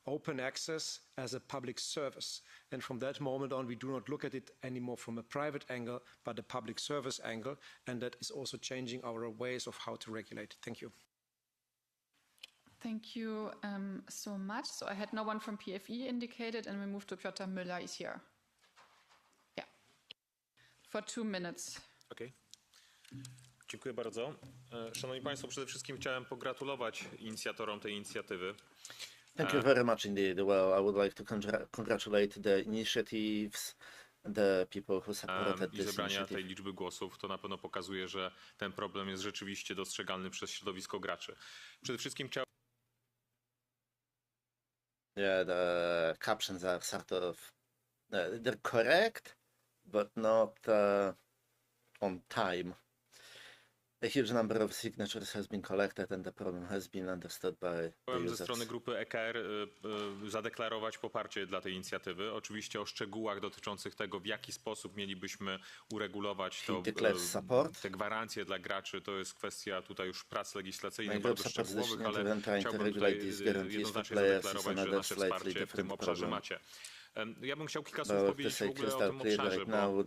open access as a public service. And from that moment on, we do not look at it anymore from a private angle, but a public service angle. And that is also changing our ways of how to regulate. Thank you. Thank you so much. So I had no one from PFE indicated, and we move to Piotr Müller is here. Yeah. For 2 minutes. Okay. Dziękuję bardzo. Szanowni Państwo, przede wszystkim chciałem pogratulować inicjatorom tej inicjatywy. Thank you very much indeed. Well, I would like to congratulate the initiatives, the people who supported I this zebrania tej initiative. liczby głosów to na pewno pokazuje, że ten problem jest rzeczywiście dostrzegalny przez środowisko graczy. Przede wszystkim chciałbym Yeah, the captions are sort of they're correct, but not on time. A huge number of signatures has been collected and the problem has been understood by the ze users. strony grupy EKR zadeklarować poparcie dla tej inicjatywy. Oczywiście o szczegółach dotyczących tego, w jaki sposób mielibyśmy uregulować to, te gwarancje dla graczy, to jest kwestia tutaj już prac legislacyjnych bardzo szczegółowych, ale chciałbym tutaj jednoznacznie zadeklarować, że nasze wsparcie w tym obszarze macie. Ja bym chciał kilka słów powiedzieć w ogóle o tym obszarze, bo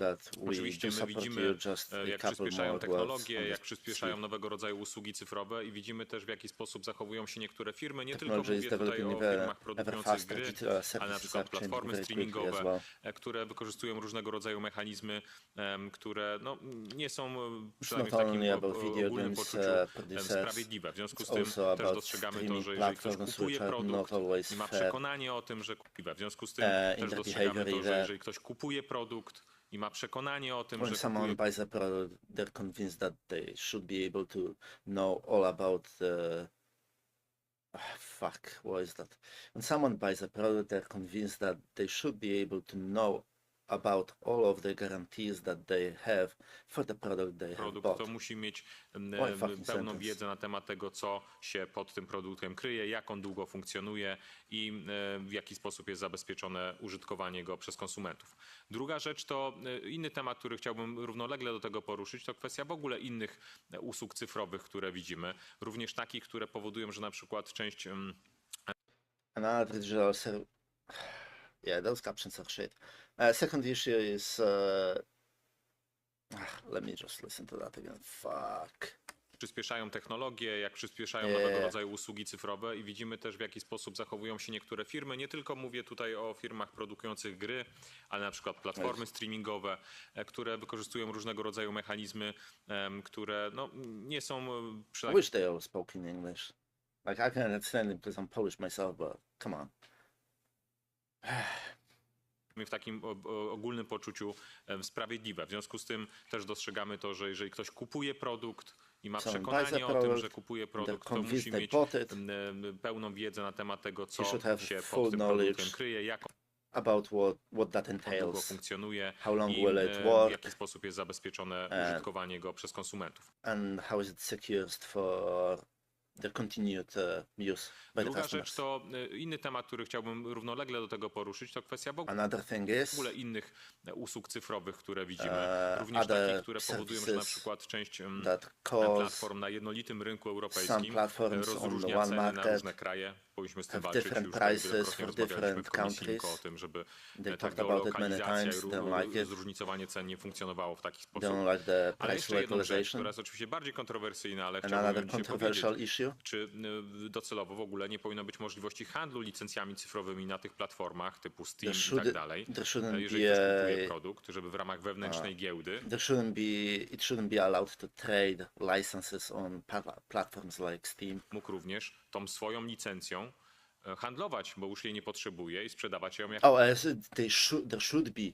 oczywiście my widzimy, jak przyspieszają technologie, jak przyspieszają nowego rodzaju usługi cyfrowe i widzimy też, w jaki sposób zachowują się niektóre firmy. Nie tylko mówię tutaj o firmach produkujących gry, ale na przykład platformy streamingowe, które wykorzystują różnego rodzaju mechanizmy, które no, nie są przynajmniej w takim ogólnym poczuciu sprawiedliwe. W związku z tym też dostrzegamy to, że jeżeli ktoś kupuje produkt i ma przekonanie o tym, że kupiwe. W związku z tym też dostrzegamy to, że jeżeli ktoś kupuje produkt i ma przekonanie o tym, when że someone buys a product, they're convinced that they should be able to know all about the what is that? When someone buys a product, they're convinced that they should be able to know about all of the guarantees that they have for the product they have bought. To musi mieć pełną wiedzę na temat tego, co się pod tym produktem kryje, jak on długo funkcjonuje i w jaki sposób jest zabezpieczone użytkowanie go przez konsumentów. Druga rzecz to inny temat, który chciałbym równolegle do tego poruszyć, to kwestia w ogóle innych usług cyfrowych, które widzimy. Również takich, które powodują, że na przykład część Another digital yeah, those captions are shit. Second issue is let me just listen to that again. Fuck. Przyspieszają technologie, jak przyspieszają nowego rodzaju usługi cyfrowe i widzimy też, w jaki sposób zachowują się niektóre firmy. Nie tylko mówię tutaj o firmach produkujących gry, ale na przykład platformy streamingowe, które wykorzystują różnego rodzaju mechanizmy, które no, nie są I wish they all spoke in English. Like I can understand it because I'm Polish myself, but come on. W takim ogólnym poczuciu sprawiedliwe. W związku z tym też dostrzegamy to, że jeżeli ktoś kupuje produkt i ma przekonanie o tym, że kupuje produkt, to musi mieć pełną wiedzę na temat tego, co się pod tym produktem kryje, jak what that entails, długo funkcjonuje how long i will it work, w jaki sposób jest zabezpieczone użytkowanie go przez konsumentów. And how is it secured for the continued use by Druga the rzecz to inny temat, który chciałbym równolegle do tego poruszyć, to kwestia w ogóle innych usług cyfrowych, które widzimy. Również takich, które powodują, że na przykład część platform na jednolitym rynku europejskim rozróżnia ceny na różne kraje. Powinniśmy z tym walczyć. Już wielokrotnie rozmawialiśmy w Komisji IMCO o tym, żeby ta geolokalizacja i zróżnicowanie cen nie funkcjonowało w taki sposób. Ale jeszcze jedną rzecz, która jest oczywiście bardziej kontrowersyjna, ale chciałbym dzisiaj powiedzieć, czy docelowo w ogóle nie powinno być możliwości handlu licencjami cyfrowymi na tych platformach typu Steam i tak dalej, jeżeli ktoś kupuje produkt, żeby w ramach wewnętrznej giełdy it shouldn't be allowed to trade licenses on platforms like Steam. Mógł również tą swoją licencją handlować, bo już jej nie potrzebuje i sprzedawać ją jak... There should be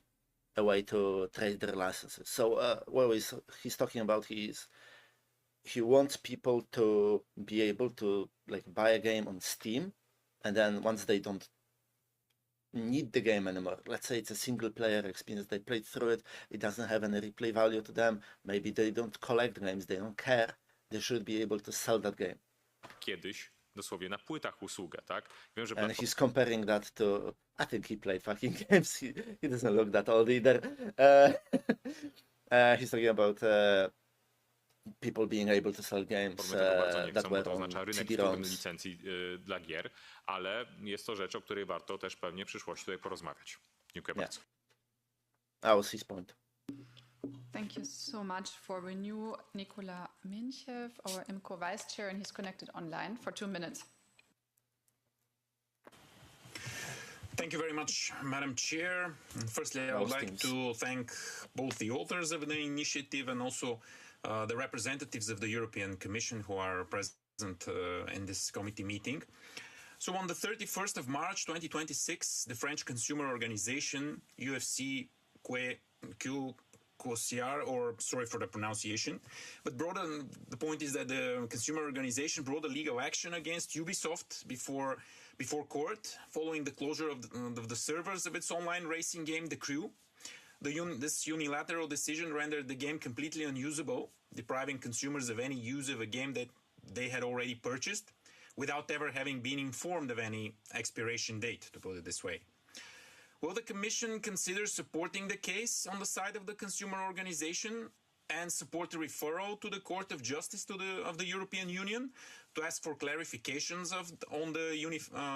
a way to trade their licenses. So what he's talking about is he wants people to be able to like buy a game on Steam, and then once they don't need the game anymore, let's say it's a single player experience, they played through it, it doesn't have any replay value to them, maybe they don't collect games, they don't care, they should be able to sell that game. Kiedyś dosłownie na płytach usługę, tak? Wiem, że and he's comparing that to, I think he played fucking games, he doesn't look that old either. He's talking about people being able to sell games that were on CD-ROMs. licencji dla gier, ale jest to rzecz, o której warto też pewnie w przyszłości tutaj porozmawiać. Dziękuję bardzo. That was his point. Thank you so much for Renew, Nikola Minchev, our IMCO Vice Chair, and he's connected online for 2 minutes. Thank you very much, Madam Chair. Firstly, I would like to thank both the authors of the initiative and also the representatives of the European Commission who are present in this committee meeting. So on the 31st of March 2026, the French consumer organization UFC QCR, or sorry for the pronunciation, but the point is that the consumer organization brought a legal action against Ubisoft before court following the closure of the servers of its online racing game, The Crew. This unilateral decision rendered the game completely unusable, depriving consumers of any use of a game that they had already purchased, without ever having been informed of any expiration date, to put it this way. Will the Commission consider supporting the case on the side of the consumer organization and support a referral to the Court of Justice of the European Union to ask for clarifications on the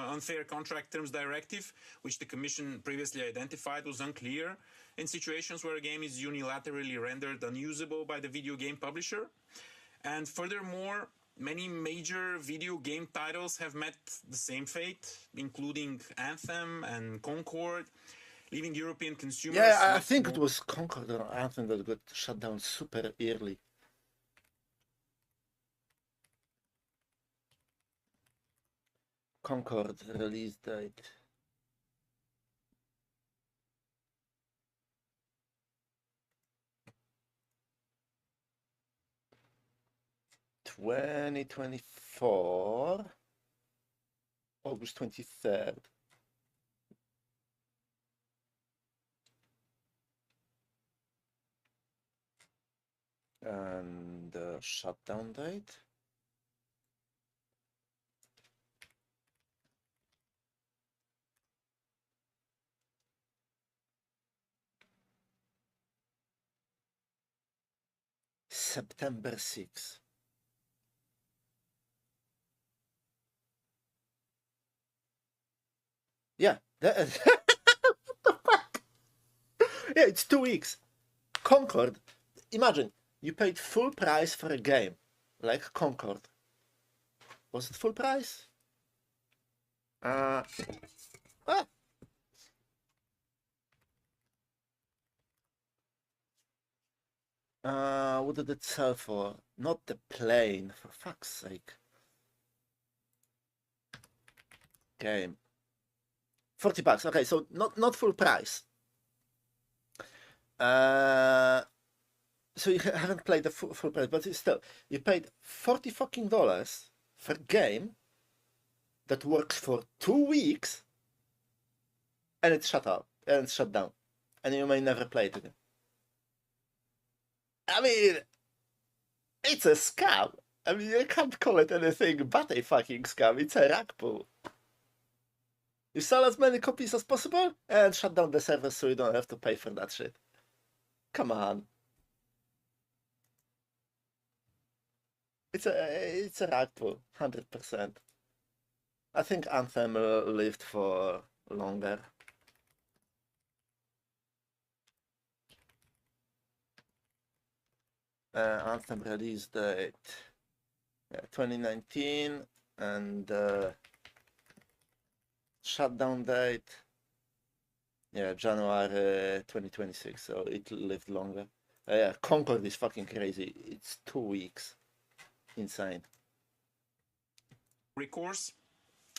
Unfair Contract Terms Directive, which the Commission previously identified was unclear in situations where a game is unilaterally rendered unusable by the video game publisher? And furthermore, many major video game titles have met the same fate, including Anthem and Concord, leaving European consumers... Yeah, I think it was Concord or Anthem that got shut down super early. Concord release date. (2024) August 23rd. And the shutdown date. September 6th. Yeah, what the fuck? Yeah, it's 2 weeks. Concord, imagine, you paid full price for a game, like Concord. Was it full price? What did it sell for? Not the plane, for fuck's sake. Game. $40. Okay, so not full price. So you haven't played the full price, but still, you paid $40 fucking for a game that works for 2 weeks, and it's shut down, and you may never play it again. I mean, it's a scam. I mean, you can't call it anything but a fucking scam. It's a rug pull. You sell as many copies as possible and shut down the server so you don't have to pay for that shit. Come on. It's a rug pull, 100%. I think Anthem lived for longer. Anthem release date, 2019, and shutdown date, January 2026, so it lived longer. Yeah, Concord is fucking crazy. It's 2 weeks. Insane. Recourse.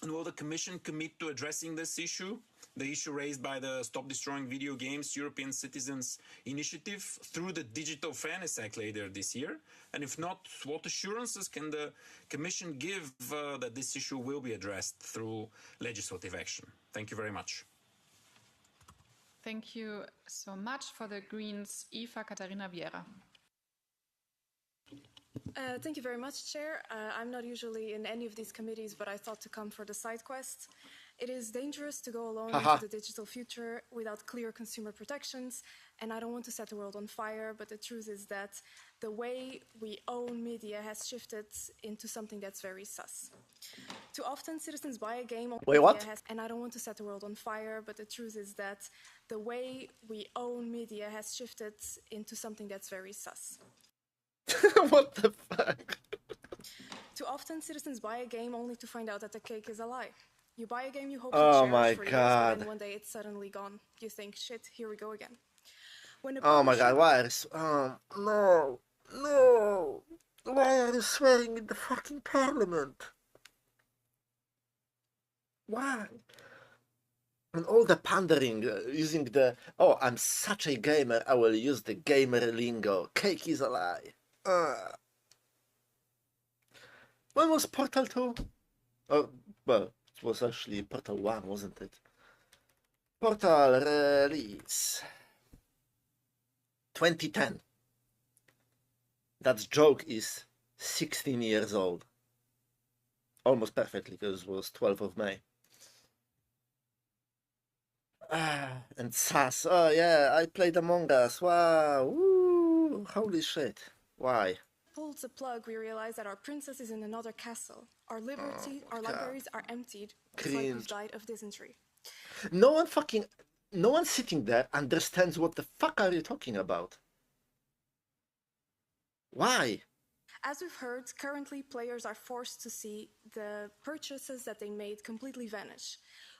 And will the Commission commit to addressing this issue, the issue raised by the Stop Destroying Video Games European Citizens Initiative, through the Digital Fairness Act later this year? And if not, what assurances can the Commission give that this issue will be addressed through legislative action? Thank you very much. Thank you so much. For the Greens, Eva Catarina Vieira. Thank you very much, Chair. I'm not usually in any of these committees, but I thought to come for the side quest. It is dangerous to go alone into the digital future without clear consumer protections, and I don't want to set the world on fire, but the truth is that the way we own media has shifted into something that's very sus. Too often, citizens buy a game on and I don't want to set the world on fire, but the truth is that the way we own media has shifted into something that's very sus. What the fuck? Too often, citizens buy a game only to find out that the cake is a lie. You buy a game you hope Oh to my cherish for years, God. but then one day it's suddenly gone. You think, shit, here we go again. When a Oh my publisher- god, why are you... no! Why are you swearing in the fucking parliament? Why? And all the pandering, using the, oh, I'm such a gamer, I will use the gamer lingo. Cake is a lie. When was Portal 2? Oh, well, it was actually Portal 1, wasn't it? Portal release 2010. That joke is 16 years old. Almost perfectly, because it was 12th of May. And SAS. Oh yeah, I played Among Us. Wow. Woo. Holy shit. Why? Pulled the plug, we realized that our princess is in another castle. Our liberty, our libraries are emptied. It's like we've died of dysentery. No one sitting there understands what the fuck are you talking about. Why? As we've heard, currently players are forced to see the purchases that they made completely vanish.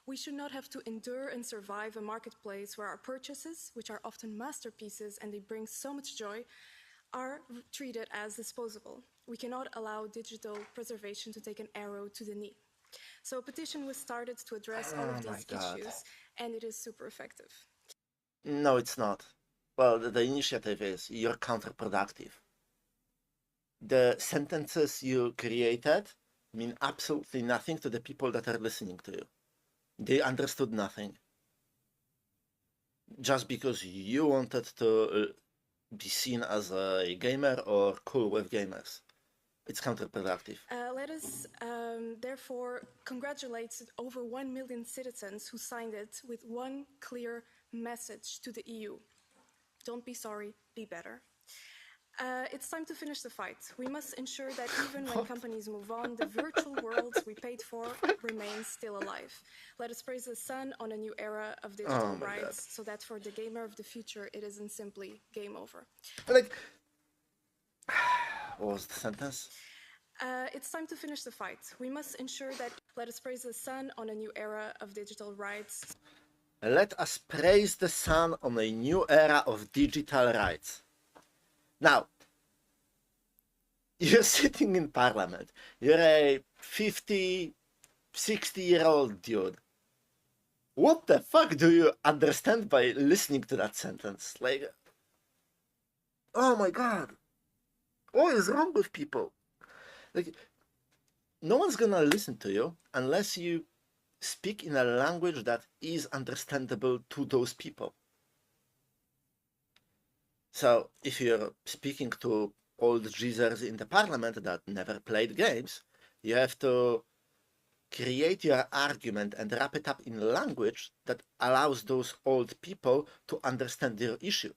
We should not have to endure and survive a marketplace where our purchases, which are often masterpieces and they bring so much joy, are treated as disposable. We cannot allow digital preservation to take an arrow to the knee. So a petition was started to address all of these issues, and it is super effective. No, it's not. Well, the initiative is you're counterproductive. The sentences you created mean absolutely nothing to the people that are listening to you. They understood nothing. Just because you wanted to be seen as a gamer or cool with gamers. It's counterproductive. Let us therefore congratulate over 1 million citizens who signed it with one clear message to the EU. Don't be sorry, be better. It's time to finish the fight. We must ensure that even when companies move on, the virtual worlds we paid for remain still alive. Let us praise the sun on a new era of digital rights, so that for the gamer of the future, it isn't simply game over. Like, what was the sentence? It's time to finish the fight. We must ensure that let us praise the sun on a new era of digital rights. Let us praise the sun on a new era of digital rights. Now, you're sitting in parliament. You're a 50, 60-year-old dude. What the fuck do you understand by listening to that sentence? Like, oh my god. What is wrong with people? Like, no one's gonna listen to you unless you speak in a language that is understandable to those people. So if you're speaking to old geezers in the parliament that never played games, you have to create your argument and wrap it up in language that allows those old people to understand their issue.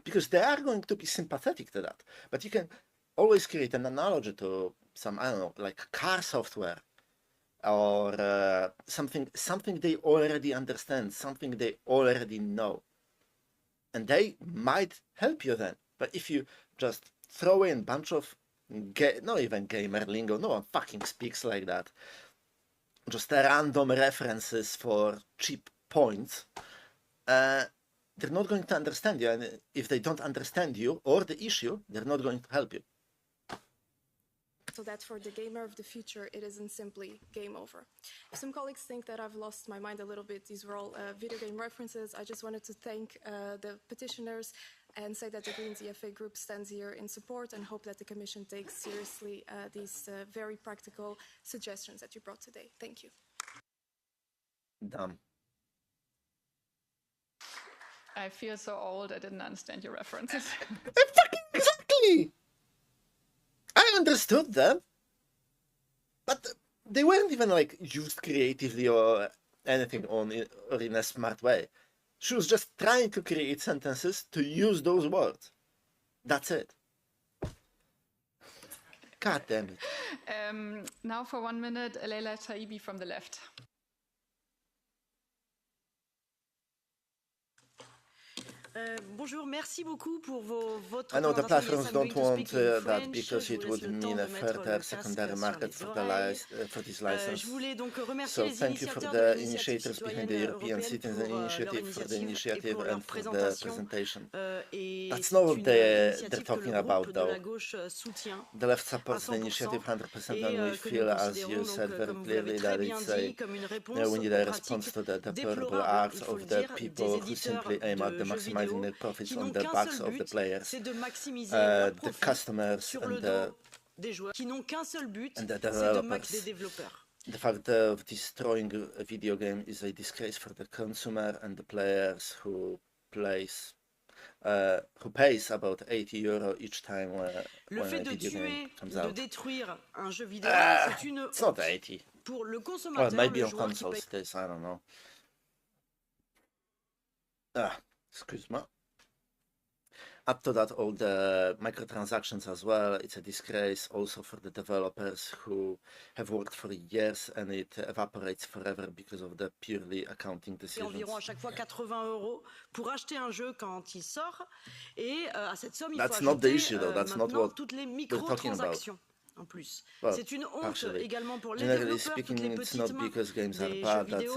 Because they are going to be sympathetic to that. But you can always create an analogy to some, I don't know, like car software or something they already understand, something they already know. And they might help you then. But if you just throw in a bunch of, not even gamer lingo, no one fucking speaks like that, just random references for cheap points, they're not going to understand you. And if they don't understand you or the issue, they're not going to help you. So that for the gamer of the future, it isn't simply game over. If some colleagues think that I've lost my mind a little bit, these were all video game references. I just wanted to thank the petitioners and say that the Greens EFA group stands here in support and hope that the Commission takes seriously these very practical suggestions that you brought today. Thank you. Dumb. I feel so old, I didn't understand your references. Exactly! I understood them, but they weren't even like used creatively or anything or in a smart way. She was just trying to create sentences to use those words. That's it. God damn it. Now for 1 minute, Leila Taibi from the left. Bonjour, merci beaucoup pour votre I know the platforms don't want that because it would mean a further secondary market for this license. So thank you for the initiators behind the European Citizen Initiative, for the initiative and for the presentation. That's not what they're talking about, though. The left supports the initiative 100%, and we feel, as you said very clearly, that it's we need a response to the deplorable acts of the people who simply aim at the maximizing their profits on the backs of the players, the customers and the developers. The fact of destroying a video game is a disgrace for the consumer and the players who pays about €80 each time when a video game comes out. It's not 80. Well, maybe on consoles it is, I don't know. Excuse me. Up to that, all the microtransactions as well, it's a disgrace also for the developers who have worked for years, and it evaporates forever because of the purely accounting decisions. Environ à chaque fois 80 € pour acheter un jeu quand il sort, et à cette somme il faut ajouter toutes les microtransactions. En plus, c'est une honte également pour les développeurs, toutes les petites mains des jeux vidéo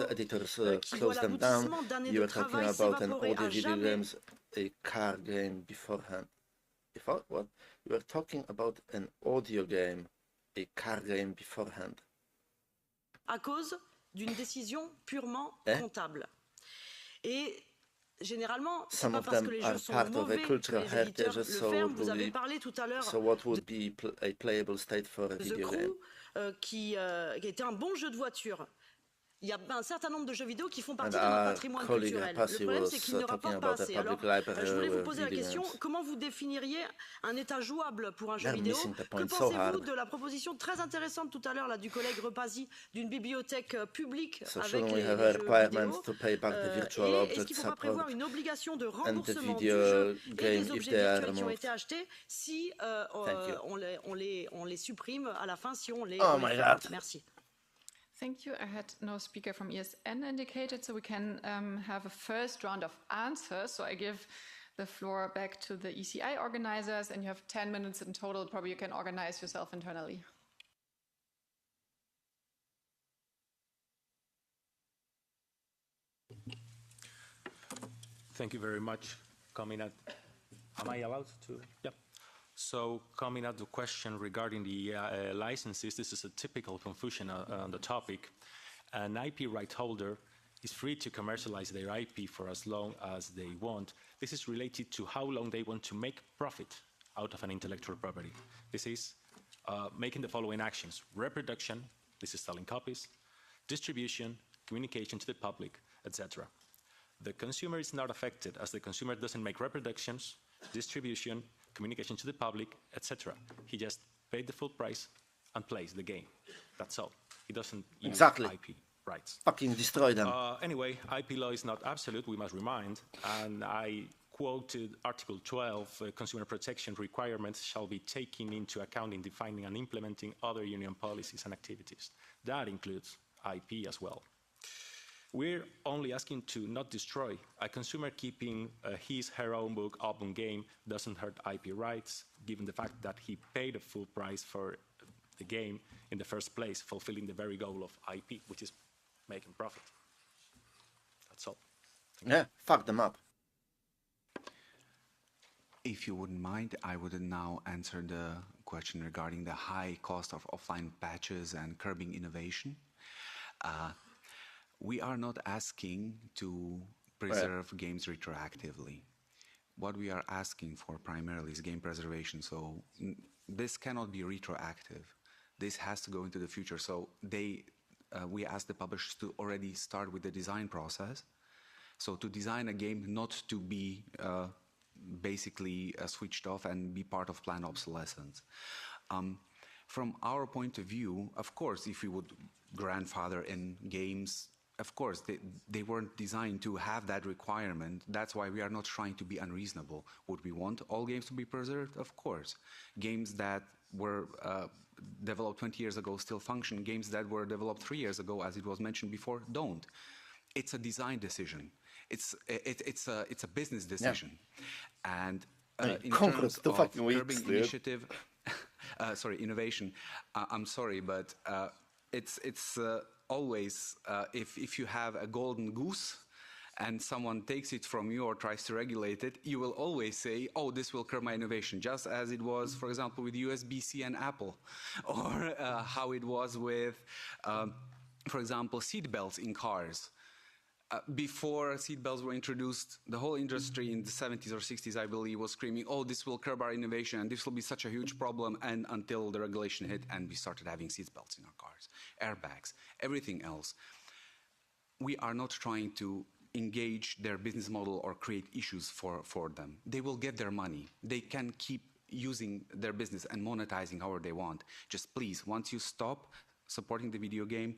qui voient l'aboutissement d'années de travail s'évaporer à jamais. A car game beforehand. What? You were talking about an audio game, a car game beforehand. À cause d'une décision purement comptable. Et généralement, c'est pas parce que les jeux sont mauvais que les éditeurs le ferment. Vous avez parlé tout à l'heure a playable state for a video game? Qui était un bon jeu de voiture. Il y a un certain nombre de jeux vidéo qui font partie de notre patrimoine culturel. Le problème, c'est qu'il ne rapporte pas assez. Alors, je voulais vous poser la question, comment vous définiriez un état jouable pour un jeu vidéo? Que pensez-vous de la proposition très intéressante tout à l'heure du collègue Repasi d'une bibliothèque publique avec les jeux vidéo? Est-ce qu'il ne faut pas prévoir une obligation de remboursement du jeu et des objets virtuels qui ont été achetés si on les supprime à la fin, si on les ferme? Merci. Thank you. I had no speaker from ESN indicated, so we can have a first round of answers. So I give the floor back to the ECI organizers, and you have 10 minutes in total. Probably you can organize yourself internally. Thank you very much. Am I allowed to? Yep. So coming at the question regarding the licenses, this is a typical confusion on the topic. An IP right holder is free to commercialize their IP for as long as they want. This is related to how long they want to make profit out of an intellectual property. This is making the following actions: reproduction, this is selling copies, distribution, communication to the public, etc. The consumer is not affected, as the consumer doesn't make reproductions, distribution, communication to the public, etc. He just paid the full price and plays the game. That's all. He doesn't use IP rights. Fucking destroy them. Anyway, IP law is not absolute, we must remind, and I quoted Article 12, consumer protection requirements shall be taken into account in defining and implementing other union policies and activities. That includes IP as well. We're only asking to not destroy. A consumer keeping her own book, open game, doesn't hurt IP rights, given the fact that he paid a full price for the game in the first place, fulfilling the very goal of IP, which is making profit. That's all. Yeah, fuck them up. If you wouldn't mind, I would now answer the question regarding the high cost of offline patches and curbing innovation. We are not asking to preserve games retroactively. What we are asking for primarily is game preservation. So this cannot be retroactive. This has to go into the future. So we ask the publishers to already start with the design process. So to design a game not to be basically switched off and be part of planned obsolescence. From our point of view, of course, if we would grandfather in games, of course, they weren't designed to have that requirement. That's why we are not trying to be unreasonable. Would we want all games to be preserved? Of course. Games that were developed 20 years ago still function. Games that were developed 3 years ago, as it was mentioned before, don't. It's a design decision. It's a business decision, and in terms of curbing initiative, innovation. I'm sorry, but it's always if you have a golden goose and someone takes it from you or tries to regulate it, you will always say, oh, this will curb my innovation, just as it was, for example, with USB-C and Apple, or how it was with, for example, seat belts in cars. Before seat belts were introduced, the whole industry in the 70s or 60s, I believe, was screaming, oh, this will curb our innovation, and this will be such a huge problem, and until the regulation hit and we started having seat belts in our cars, airbags, everything else. We are not trying to engage their business model or create issues for them. They will get their money. They can keep using their business and monetizing however they want. Just please, once you stop supporting the video game,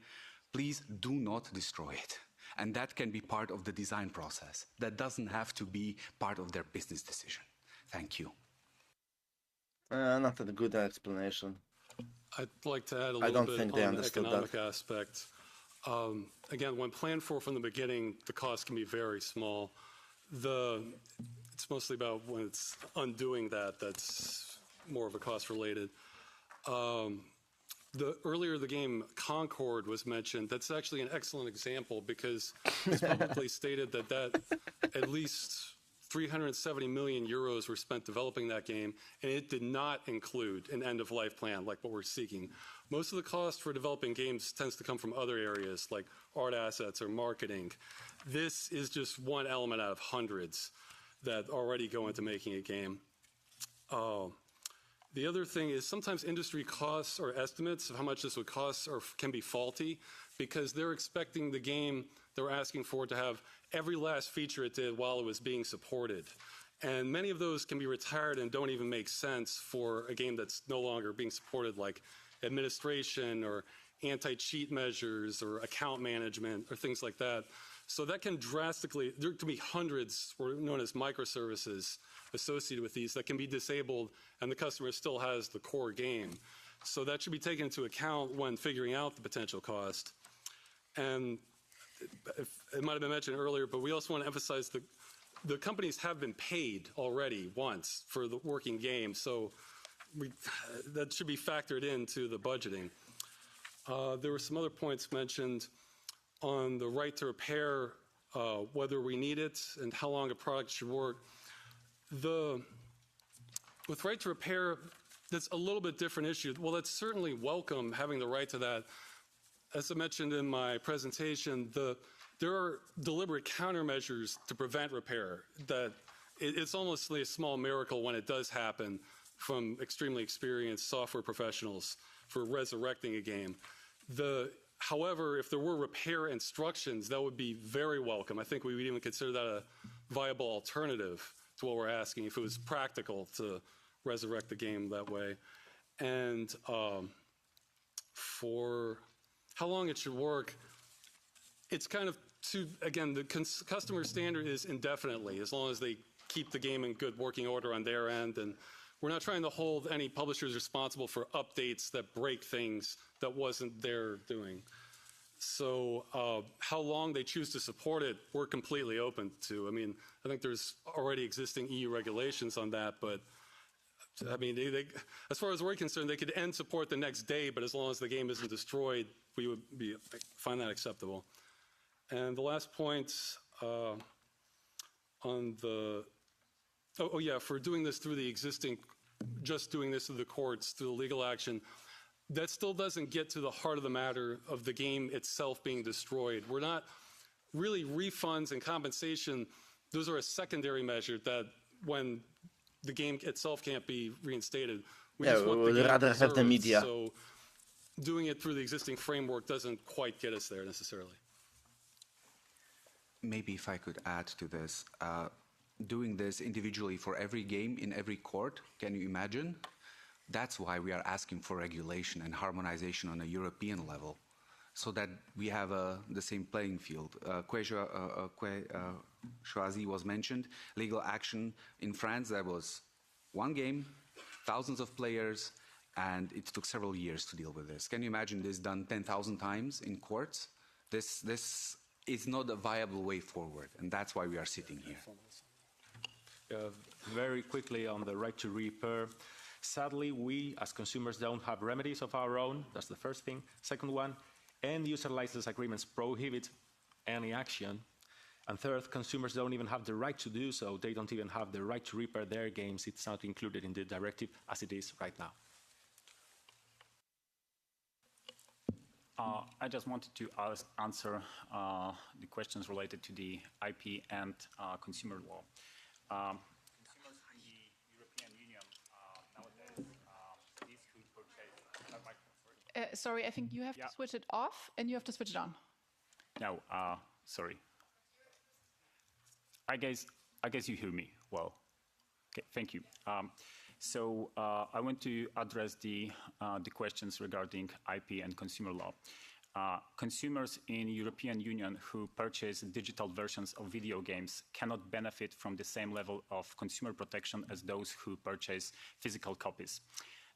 please do not destroy it. And that can be part of the design process. That doesn't have to be part of their business decision. Thank you. Not a good explanation. I'd like to add a little bit on the economic aspect. Again, when planned for from the beginning, the cost can be very small. It's mostly about when it's undoing that's more of a cost related. Earlier the game Concord was mentioned. That's actually an excellent example because it's publicly stated that at least 370 million euros were spent developing that game, and it did not include an end-of-life plan like what we're seeking. Most of the cost for developing games tends to come from other areas like art assets or marketing. This is just one element out of hundreds that already go into making a game. The other thing is sometimes industry costs or estimates of how much this would cost can be faulty because they're expecting the game they're asking for to have every last feature it did while it was being supported. And many of those can be retired and don't even make sense for a game that's no longer being supported, like administration or anti-cheat measures or account management or things like that. So that can drastically, there can be hundreds, or known as microservices, associated with these that can be disabled and the customer still has the core game. So that should be taken into account when figuring out the potential cost. And it might have been mentioned earlier, but we also want to emphasize the companies have been paid already once for the working game, so that should be factored into the budgeting. There were some other points mentioned on the right to repair, whether we need it and how long a product should work. With right to repair, that's a little bit different issue. Well, that's certainly welcome, having the right to that. As I mentioned in my presentation, there are deliberate countermeasures to prevent repair. That it's almost like a small miracle when it does happen from extremely experienced software professionals for resurrecting a game. However, if there were repair instructions, that would be very welcome. I think we would even consider that a viable alternative to what we're asking, if it was practical to resurrect the game that way. And for how long it should work, it's kind of again, the customer standard is indefinitely, as long as they keep the game in good working order on their end. And we're not trying to hold any publishers responsible for updates that break things that wasn't their doing. So how long they choose to support it, we're completely open to. I mean, I think there's already existing EU regulations on that, but I mean, as far as we're concerned, they could end support the next day, but as long as the game isn't destroyed, we would find that acceptable. And the last point on the, for doing this through the existing, just doing this through the courts, through the legal action, that still doesn't get to the heart of the matter of the game itself being destroyed. We're not really refunds and compensation. Those are a secondary measure that when the game itself can't be reinstated. We just want the game rather have the media. So doing it through the existing framework doesn't quite get us there necessarily. Maybe if I could add to this, doing this individually for every game in every court, can you imagine? That's why we are asking for regulation and harmonization on a European level, so that we have the same playing field. Choisy was mentioned. Legal action in France, there was one game, thousands of players, and it took several years to deal with this. Can you imagine this done 10,000 times in courts? This is not a viable way forward, and that's why we are sitting here. Very quickly on the right to repair. Sadly, we as consumers don't have remedies of our own. That's the first thing. Second one, end user license agreements prohibit any action. And third, consumers don't even have the right to do so. They don't even have the right to repair their games. It's not included in the directive as it is right now. I just wanted to answer the questions related to the IP and consumer law. Consumers in the European Union nowadays, these who purchase... sorry, I think you have to switch it off and you have to switch it on. No, sorry. I guess you hear me well. Okay, thank you. So I want to address the questions regarding IP and consumer law. Consumers in European Union who purchase digital versions of video games cannot benefit from the same level of consumer protection as those who purchase physical copies.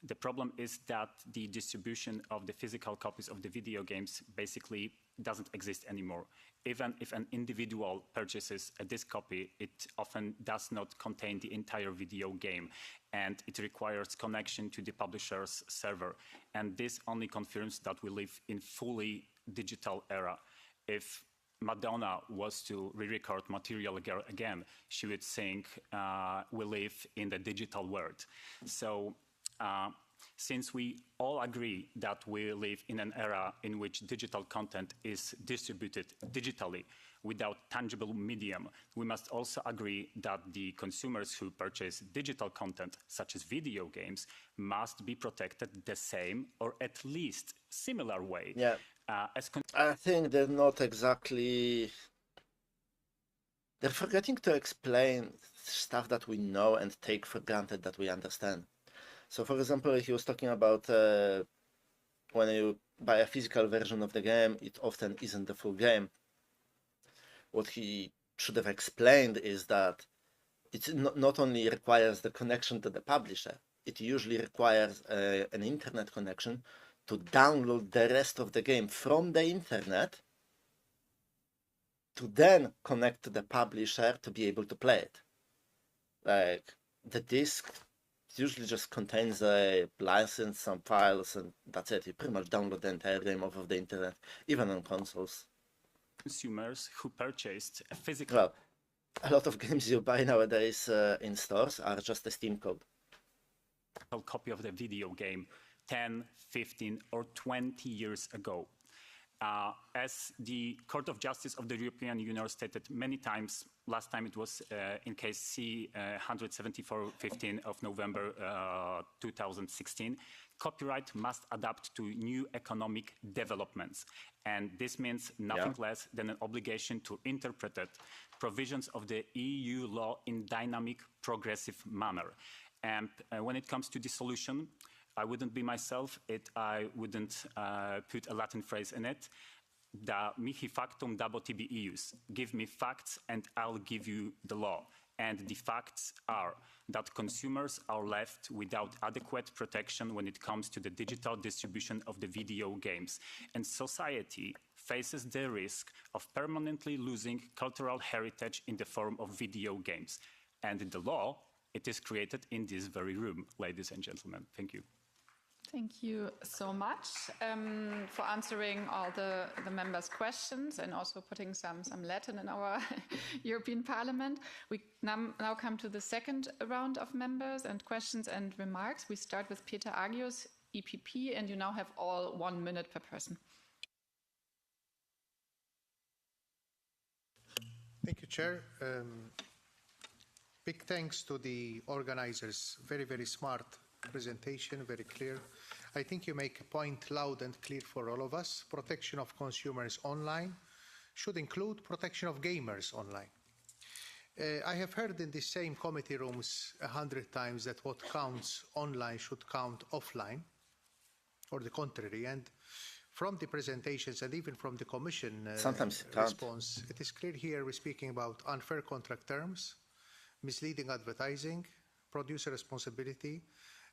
The problem is that the distribution of the physical copies of the video games basically doesn't exist anymore. Even if an individual purchases a disc copy, it often does not contain the entire video game, and it requires connection to the publisher's server. And this only confirms that we live in fully digital era. If Madonna was to re-record Material Girl again, she would sing, we live in the digital world. So, since we all agree that we live in an era in which digital content is distributed digitally without tangible medium, we must also agree that the consumers who purchase digital content, such as video games, must be protected the same or at least similar way. Yeah. I think they're not exactly... They're forgetting to explain stuff that we know and take for granted that we understand. So, for example, he was talking about when you buy a physical version of the game, it often isn't the full game. What he should have explained is that it not only requires the connection to the publisher, it usually requires an internet connection to download the rest of the game from the internet to then connect to the publisher to be able to play it. Like, the disc usually just contains a license, some files, and that's it. You pretty much download the entire game off of the internet, even on consoles. Consumers who purchased a physical... Well, a lot of games you buy nowadays in stores are just a Steam code. Copy of the video game 10, 15, or 20 years ago. As the Court of Justice of the European Union stated many times, last time it was in case C-174/15 of November 2016, copyright must adapt to new economic developments. And this means nothing less than an obligation to interpret provisions of the EU law in dynamic, progressive manner. And when it comes to the solution, I wouldn't be myself if I wouldn't put a Latin phrase in it. Da mihi factum dabo tibi ius. Give me facts and I'll give you the law. And the facts are that consumers are left without adequate protection when it comes to the digital distribution of the video games. And society faces the risk of permanently losing cultural heritage in the form of video games. And the law, it is created in this very room, ladies and gentlemen. Thank you. Thank you so much for answering all the members' questions and also putting some Latin in our European Parliament. We now come to the second round of members and questions and remarks. We start with Peter Agius, EPP, and you now have all 1 minute per person. Thank you, Chair. Big thanks to the organizers. Very, very smart presentation, very clear. I think you make a point loud and clear for all of us. Protection of consumers online should include protection of gamers online. I have heard in the same committee rooms 100 times that what counts online should count offline, or the contrary. And from the presentations and even from the Commission response, it is clear here we're speaking about unfair contract terms, misleading advertising, producer responsibility,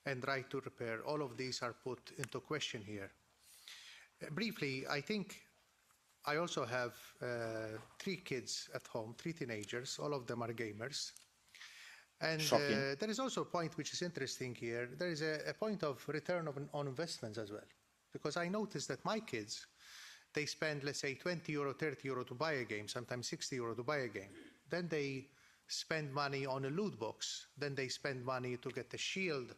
and right to repair. All of these are put into question here. Briefly, I think I also have 3 kids at home, 3 teenagers. All of them are gamers. And there is also a point which is interesting here. There is a point of return on investments as well. Because I noticed that my kids, they spend, let's say, 20 euro, 30 euro to buy a game, sometimes 60 euro to buy a game. Then they spend money on a loot box. Then they spend money to get a shield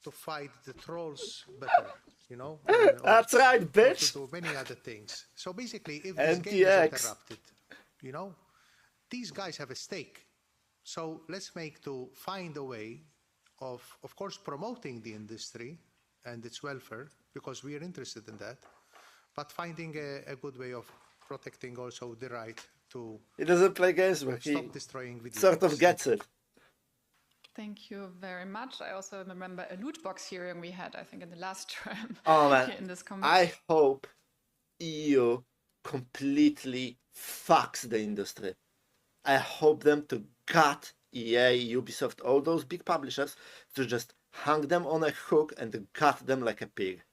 to fight the trolls better, you know? That's right, bitch! To do many other things. So basically, if this game is interrupted, you know, these guys have a stake. So let's find a way of course, promoting the industry and its welfare, because we are interested in that, but finding a good way of protecting also the right to... He doesn't play games, but he destroying video sort of gets it. Thank you very much. I also remember a loot box hearing we had, I think, in the last term. Oh man, in this committee. I hope EU completely fucks the industry. I hope them to gut EA, Ubisoft, all those big publishers, to just hang them on a hook and gut them like a pig.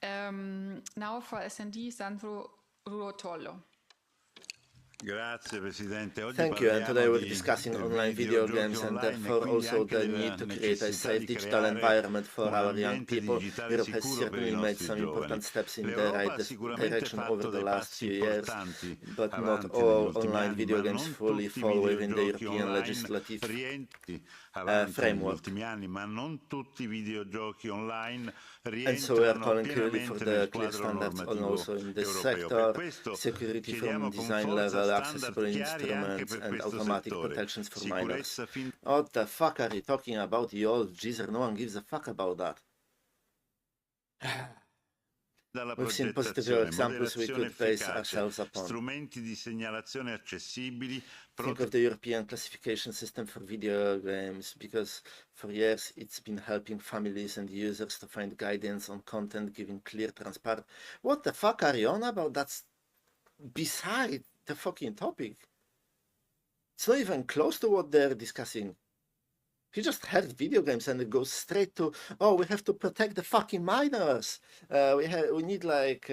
Now for SND, Sandro Ruotolo. Thank you, and today we're discussing online video games and therefore also the need to create a safe digital environment for our young people. Europe has certainly made some important steps in the right direction over the last few years, but not all online video games fully fall within the European legislative framework. And so we are calling clearly for the clear standards and also in this sector, security from design level, accessible instruments and automatic protections for minors. What the fuck are you talking about, you old geezer? No one gives a fuck about that. We've seen positive examples we could base ourselves upon. Think of the European classification system for video games, because for years it's been helping families and users to find guidance on content, giving clear, transparent... What the fuck are you on about? That's beside the fucking topic. It's not even close to what they're discussing. He just heard video games and it goes straight to, oh, we have to protect the fucking minors. We need like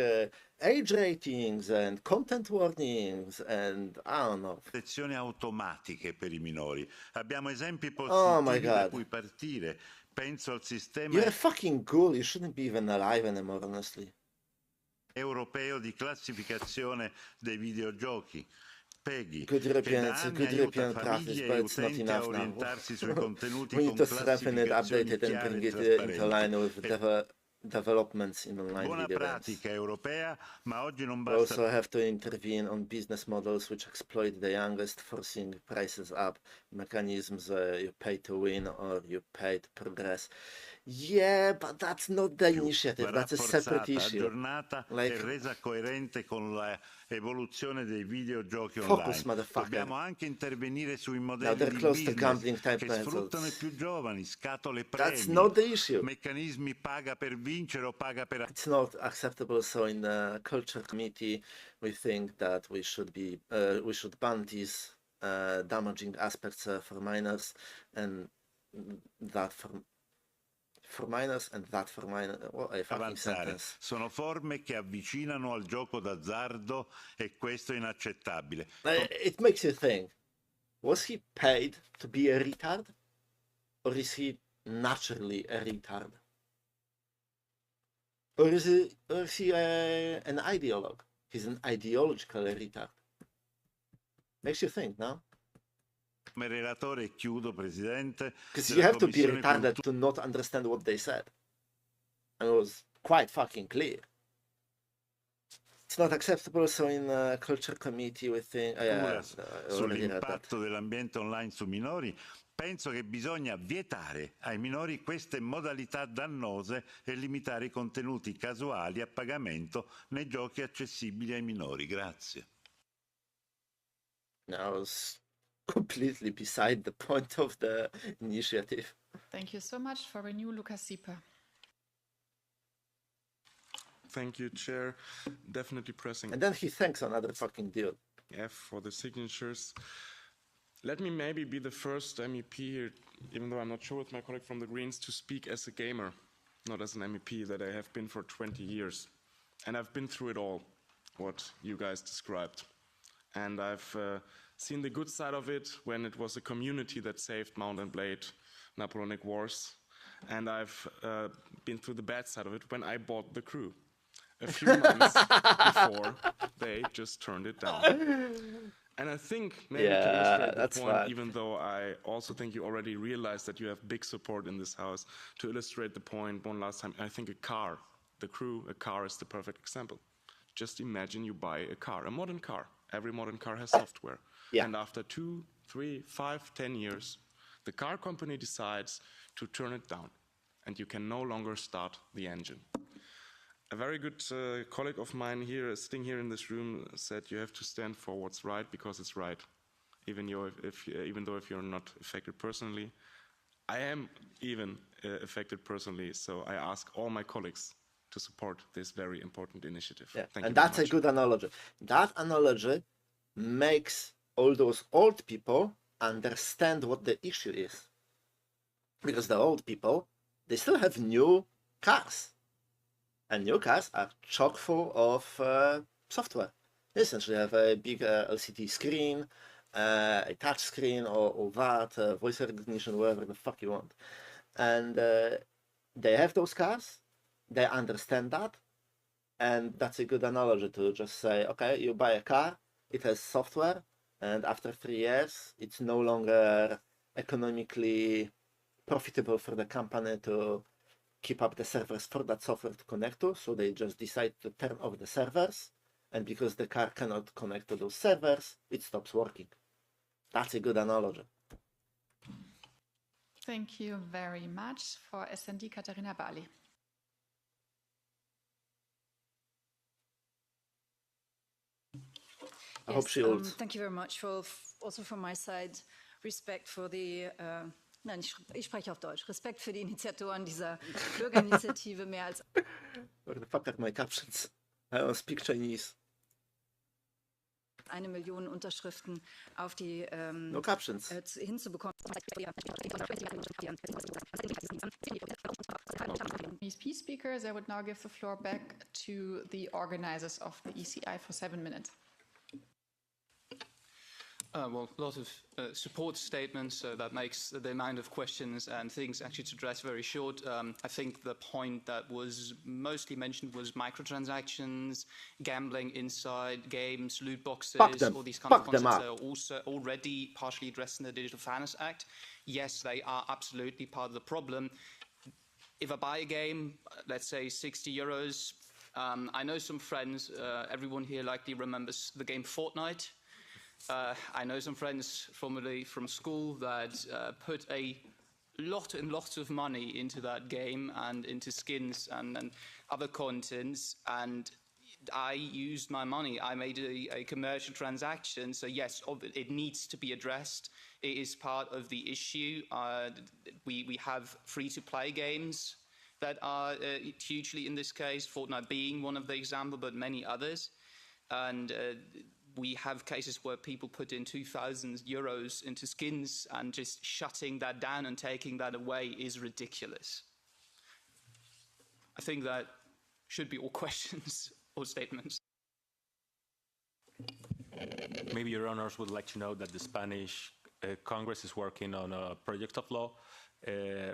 age ratings and content warnings and I don't know. Automatiche per I minori. Abbiamo esempi positivi da cui partire. Penso al sistema. You're a fucking ghoul. You shouldn't be even alive anymore, honestly. Europeo di classificazione dei videogiochi. Good European practice, but it's not enough now. We need to strengthen it, update it, and bring it into line with developments in online video games. We also have to intervene on business models which exploit the youngest, forcing prices up, mechanisms you pay to win or you pay to progress. Yeah, but that's not the initiative, that's a separate issue. Like, resa coerente con l'evoluzione dei videogiochi focus, online. Dobbiamo anche intervenire sui modelli di business che sfruttano i più giovani, scatole premi, meccanismi paga per vincere o paga per... It's not acceptable, so in the culture committee we think that we should ban these damaging aspects for minors and that for minors and that for minors. What a fucking sentence. Sono forme che avvicinano al gioco d'azzardo e questo è inaccettabile. It makes you think, was he paid to be a retard? Or is he naturally a retard? Or is he an ideologue? He's an ideological retard. Makes you think, no? Come relatore chiudo, Presidente. Because you have to be retarded to not understand what they said. And it was quite fucking clear. It's not acceptable, so in Culture Committee we think... sull'impatto dell'ambiente online su minori, penso che bisogna vietare ai minori queste modalità dannose e limitare i contenuti casuali a pagamento nei giochi accessibili ai minori. Grazie. No, completely beside the point of the initiative. Thank you so much. For Renew, Lucas Sieper. Thank you, Chair. Definitely pressing. And then he thanks another fucking dude. F for the signatures. Let me maybe be the first MEP here, even though I'm not sure with my colleague from the Greens, to speak as a gamer, not as an MEP that I have been for 20 years. And I've been through it all. what you guys described. And I've seen the good side of it when it was a community that saved Mount and Blade Napoleonic Wars. And I've been through the bad side of it when I bought the crew a few months before they just turned it down. And I think maybe to illustrate the point, right, even though I also think you already realized that you have big support in this house, to illustrate the point one last time, I think a car, the crew, a car is the perfect example. Just imagine you buy a car, a modern car. Every modern car has software. Yeah. And after 2, 3, 5, 10 years, the car company decides to turn it down, and you can no longer start the engine. A very good colleague of mine here, sitting here in this room, said you have to stand for what's right because it's right, even though if you're not affected personally. I am even affected personally, so I ask all my colleagues to support this very important initiative. Yeah. Thank you and that's very much. A good analogy. That analogy makes all those old people understand what the issue is. Because the old people, they still have new cars. And new cars are chock full of software. They essentially have a big LCD screen, a touch screen, or that, voice recognition, whatever the fuck you want. And they have those cars, they understand that, and that's a good analogy to just say, okay, you buy a car, it has software, and after 3 years, it's no longer economically profitable for the company to keep up the servers for that software to connect to, so they just decide to turn off the servers, and because the car cannot connect to those servers, it stops working. That's a good analogy. Thank you very much. For SND, Katharina Barley. I hope she holds. Thank you very much for also from my side, respect for the nein, ich spreche auf Deutsch. Respekt für die Initiatoren dieser Bürgerinitiative mehr als. Where the fuck are my captions? I don't speak Chinese. 1 Million Unterschriften auf die no captions. Hinzubekommen. These peace speakers, I would now give the floor back to the organizers of the ECI for 7 minutes. Well, a lot of support statements, so that makes the amount of questions and things actually to address very short. I think the point that was mostly mentioned was microtransactions, gambling inside games, loot boxes, all these kind of concepts that are also already partially addressed in the Digital Fairness Act. Yes, they are absolutely part of the problem. If I buy a game, let's say 60 euros, I know some friends, everyone here likely remembers the game Fortnite. I know some friends formerly from school that put a lot of money into that game and into skins and other contents, and I used my money. I made a commercial transaction, so yes, it needs to be addressed. It is part of the issue. We have free-to-play games that are hugely, in this case, Fortnite being one of the examples, but many others. And we have cases where people put in 2,000 euros into skins, and just shutting that down and taking that away is ridiculous. I think that should be all questions or statements. Maybe your honors would like to know that the Spanish Congress is working on a project of law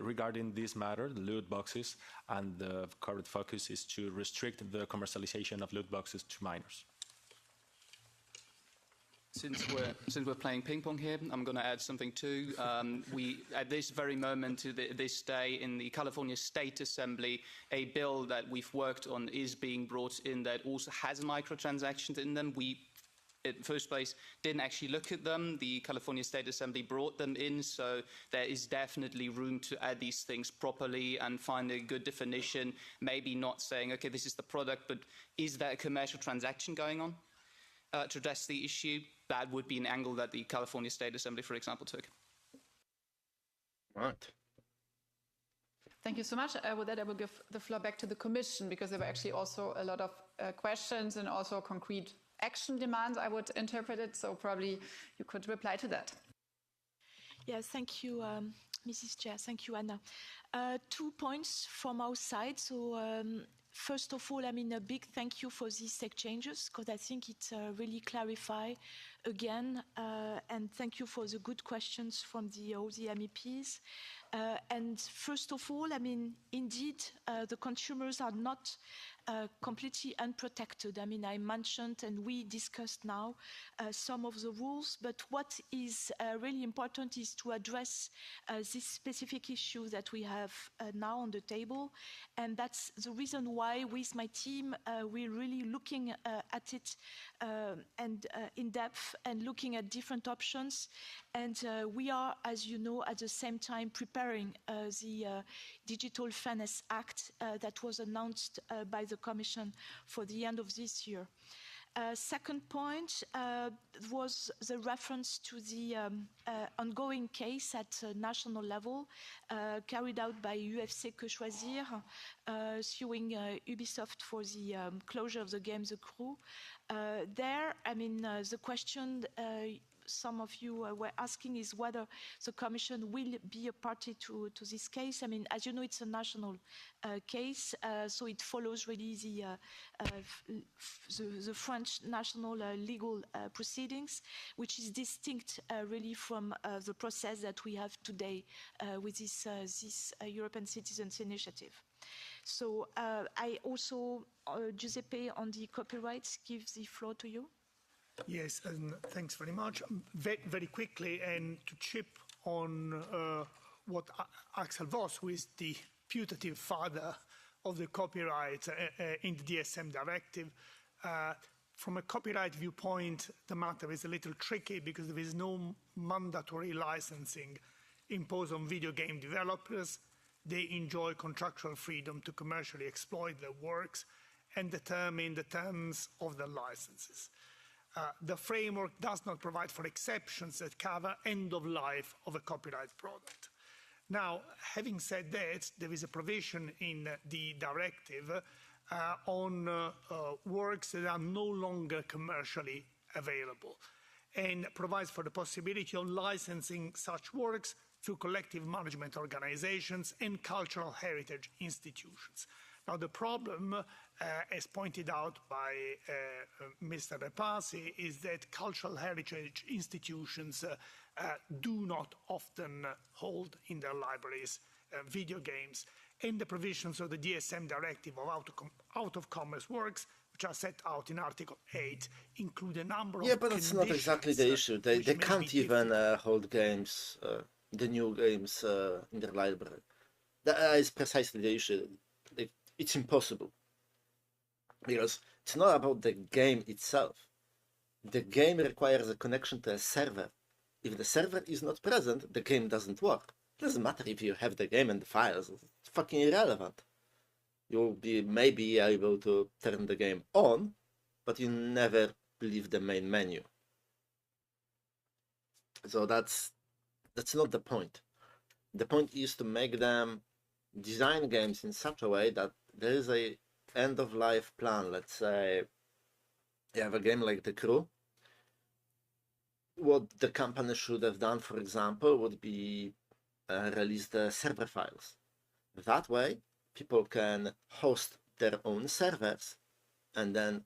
regarding this matter, the loot boxes, and the current focus is to restrict the commercialization of loot boxes to minors. Since we're playing ping pong here, I'm going to add something too. We, at this very moment, to this day, in the California State Assembly, a bill that we've worked on is being brought in that also has microtransactions in them. We, in the first place, didn't actually look at them. The California State Assembly brought them in, so there is definitely room to add these things properly and find a good definition. Maybe not saying, okay, this is the product, but is there a commercial transaction going on? To address the issue, that would be an angle that the California State Assembly, for example, took. Right. Thank you so much. With that, I will give the floor back to the Commission, because there were actually also a lot of questions and also concrete action demands, I would interpret it. So probably you could reply to that. Yes, thank you, Mrs. Chair. Thank you, Anna. 2 points from our side. So first of all, I mean, a big thank you for these exchanges, because I think it really clarify again, and thank you for the good questions from all the MEPs. And first of all, I mean, indeed, the consumers are not completely unprotected. I mean, I mentioned and we discussed now some of the rules, but what is really important is to address this specific issue that we have now on the table. And that's the reason why with my team, we're really looking at it and in depth and looking at different options. And we are, as you know, at the same time preparing the Digital Fairness Act that was announced by the Commission for the end of this year. Second point was the reference to the ongoing case at national level carried out by UFC Que Choisir, suing Ubisoft for the closure of the game The Crew. There, I mean, the question some of you were asking is whether the Commission will be a party to this case. I mean, as you know, it's a national case, so it follows really the French national legal proceedings, which is distinct really from the process that we have today with this European Citizens Initiative. So I also, Giuseppe, on the copyrights, give the floor to you. Yes, and thanks very much. Very quickly, and to chip on what Axel Voss, who is the putative father of the copyright in the DSM directive, from a copyright viewpoint, the matter is a little tricky because there is no mandatory licensing imposed on video game developers. They enjoy contractual freedom to commercially exploit their works and determine the terms of their licenses. The framework does not provide for exceptions that cover end of life of a copyright product. Now, having said that, there is a provision in the directive on works that are no longer commercially available and provides for the possibility of licensing such works through collective management organizations and cultural heritage institutions. Now, the problem, as pointed out by Mr. Repasi, is that cultural heritage institutions do not often hold in their libraries video games, and the provisions of the DSM directive of out-of-commerce works, which are set out in Article 8, include a number of but that's not exactly the issue. They can't even hold games, the new games in their library. That is precisely the issue. It's impossible, because it's not about the game itself. The game requires a connection to a server. If the server is not present, the game doesn't work. It doesn't matter if you have the game and the files. It's fucking irrelevant. You'll be maybe able to turn the game on, but you never leave the main menu. So that's not the point. The point is to make them design games in such a way that there is a end-of-life plan. Let's say you have a game like The Crew. What the company should have done, for example, would be release the server files. That way, people can host their own servers, and then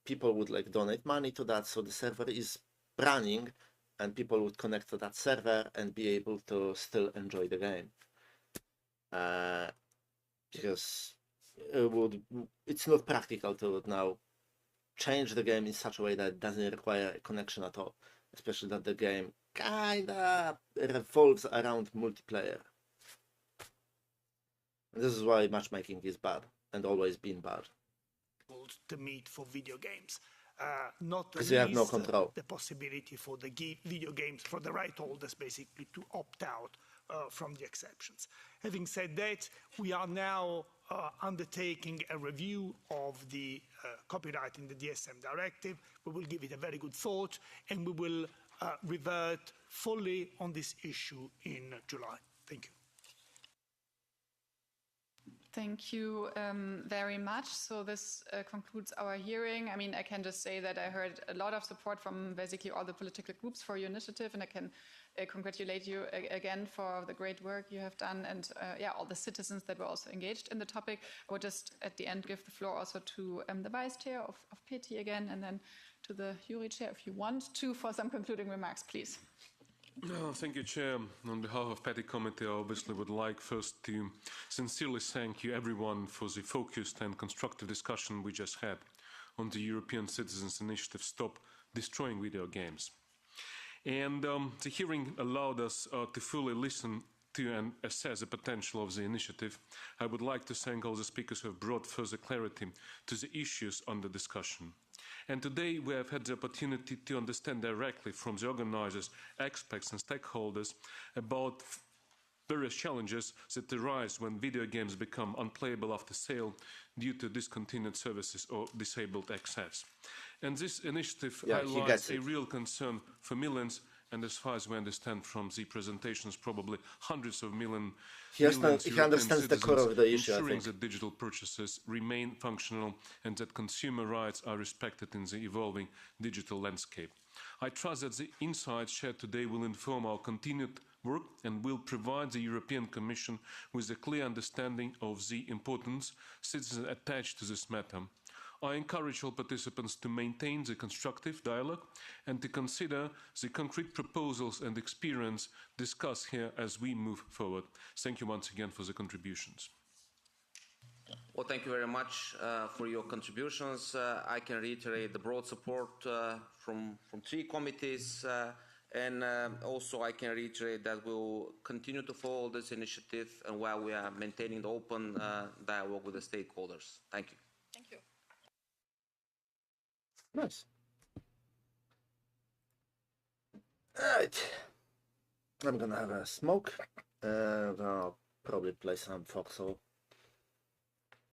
people would like donate money to that, so the server is running, and people would connect to that server and be able to still enjoy the game. Because it's not practical to now change the game in such a way that it doesn't require a connection at all, especially that the game kinda revolves around multiplayer. This is why matchmaking is bad and always been bad. To meet for video games, not because you have no least control. The possibility for the video games, for the right holders basically to opt out from the exceptions. Having said that, we are now undertaking a review of the copyright in the DSM directive. We will give it a very good thought, and we will revert fully on this issue in July. Thank you. Thank you very much. So this concludes our hearing. I mean, I can just say that I heard a lot of support from basically all the political groups for your initiative, and I can congratulate you again for the great work you have done, and yeah, all the citizens that were also engaged in the topic. I would just at the end give the floor also to the Vice Chair of PETI again, and then to the Jury Chair if you want to for some concluding remarks, please. Thank you, Chair. On behalf of PETI Committee, I obviously would like first to sincerely thank you everyone for the focused and constructive discussion we just had on the European Citizens Initiative Stop Destroying Video Games. And the hearing allowed us to fully listen to and assess the potential of the initiative. I would like to thank all the speakers who have brought further clarity to the issues under discussion. And today we have had the opportunity to understand directly from the organizers, experts and stakeholders about various challenges that arise when video games become unplayable after sale due to discontinued services or disabled access. And this initiative highlights a real concern for millions, and as far as we understand from the presentations, probably hundreds of millions he understands the core of the issue, ensuring that digital purchases remain functional and that consumer rights are respected in the evolving digital landscape. I trust that the insights shared today will inform our continued work and will provide the European Commission with a clear understanding of the importance citizens attach to this matter. I encourage all participants to maintain the constructive dialogue and to consider the concrete proposals and experience discussed here as we move forward. Thank you once again for the contributions. Well, thank you very much for your contributions. I can reiterate the broad support from three committees, and also I can reiterate that we'll continue to follow this initiative and while we are maintaining the open dialogue with the stakeholders. Thank you. Thank you. Nice. All right. I'm gonna have a smoke. I'll probably play some Foxhole.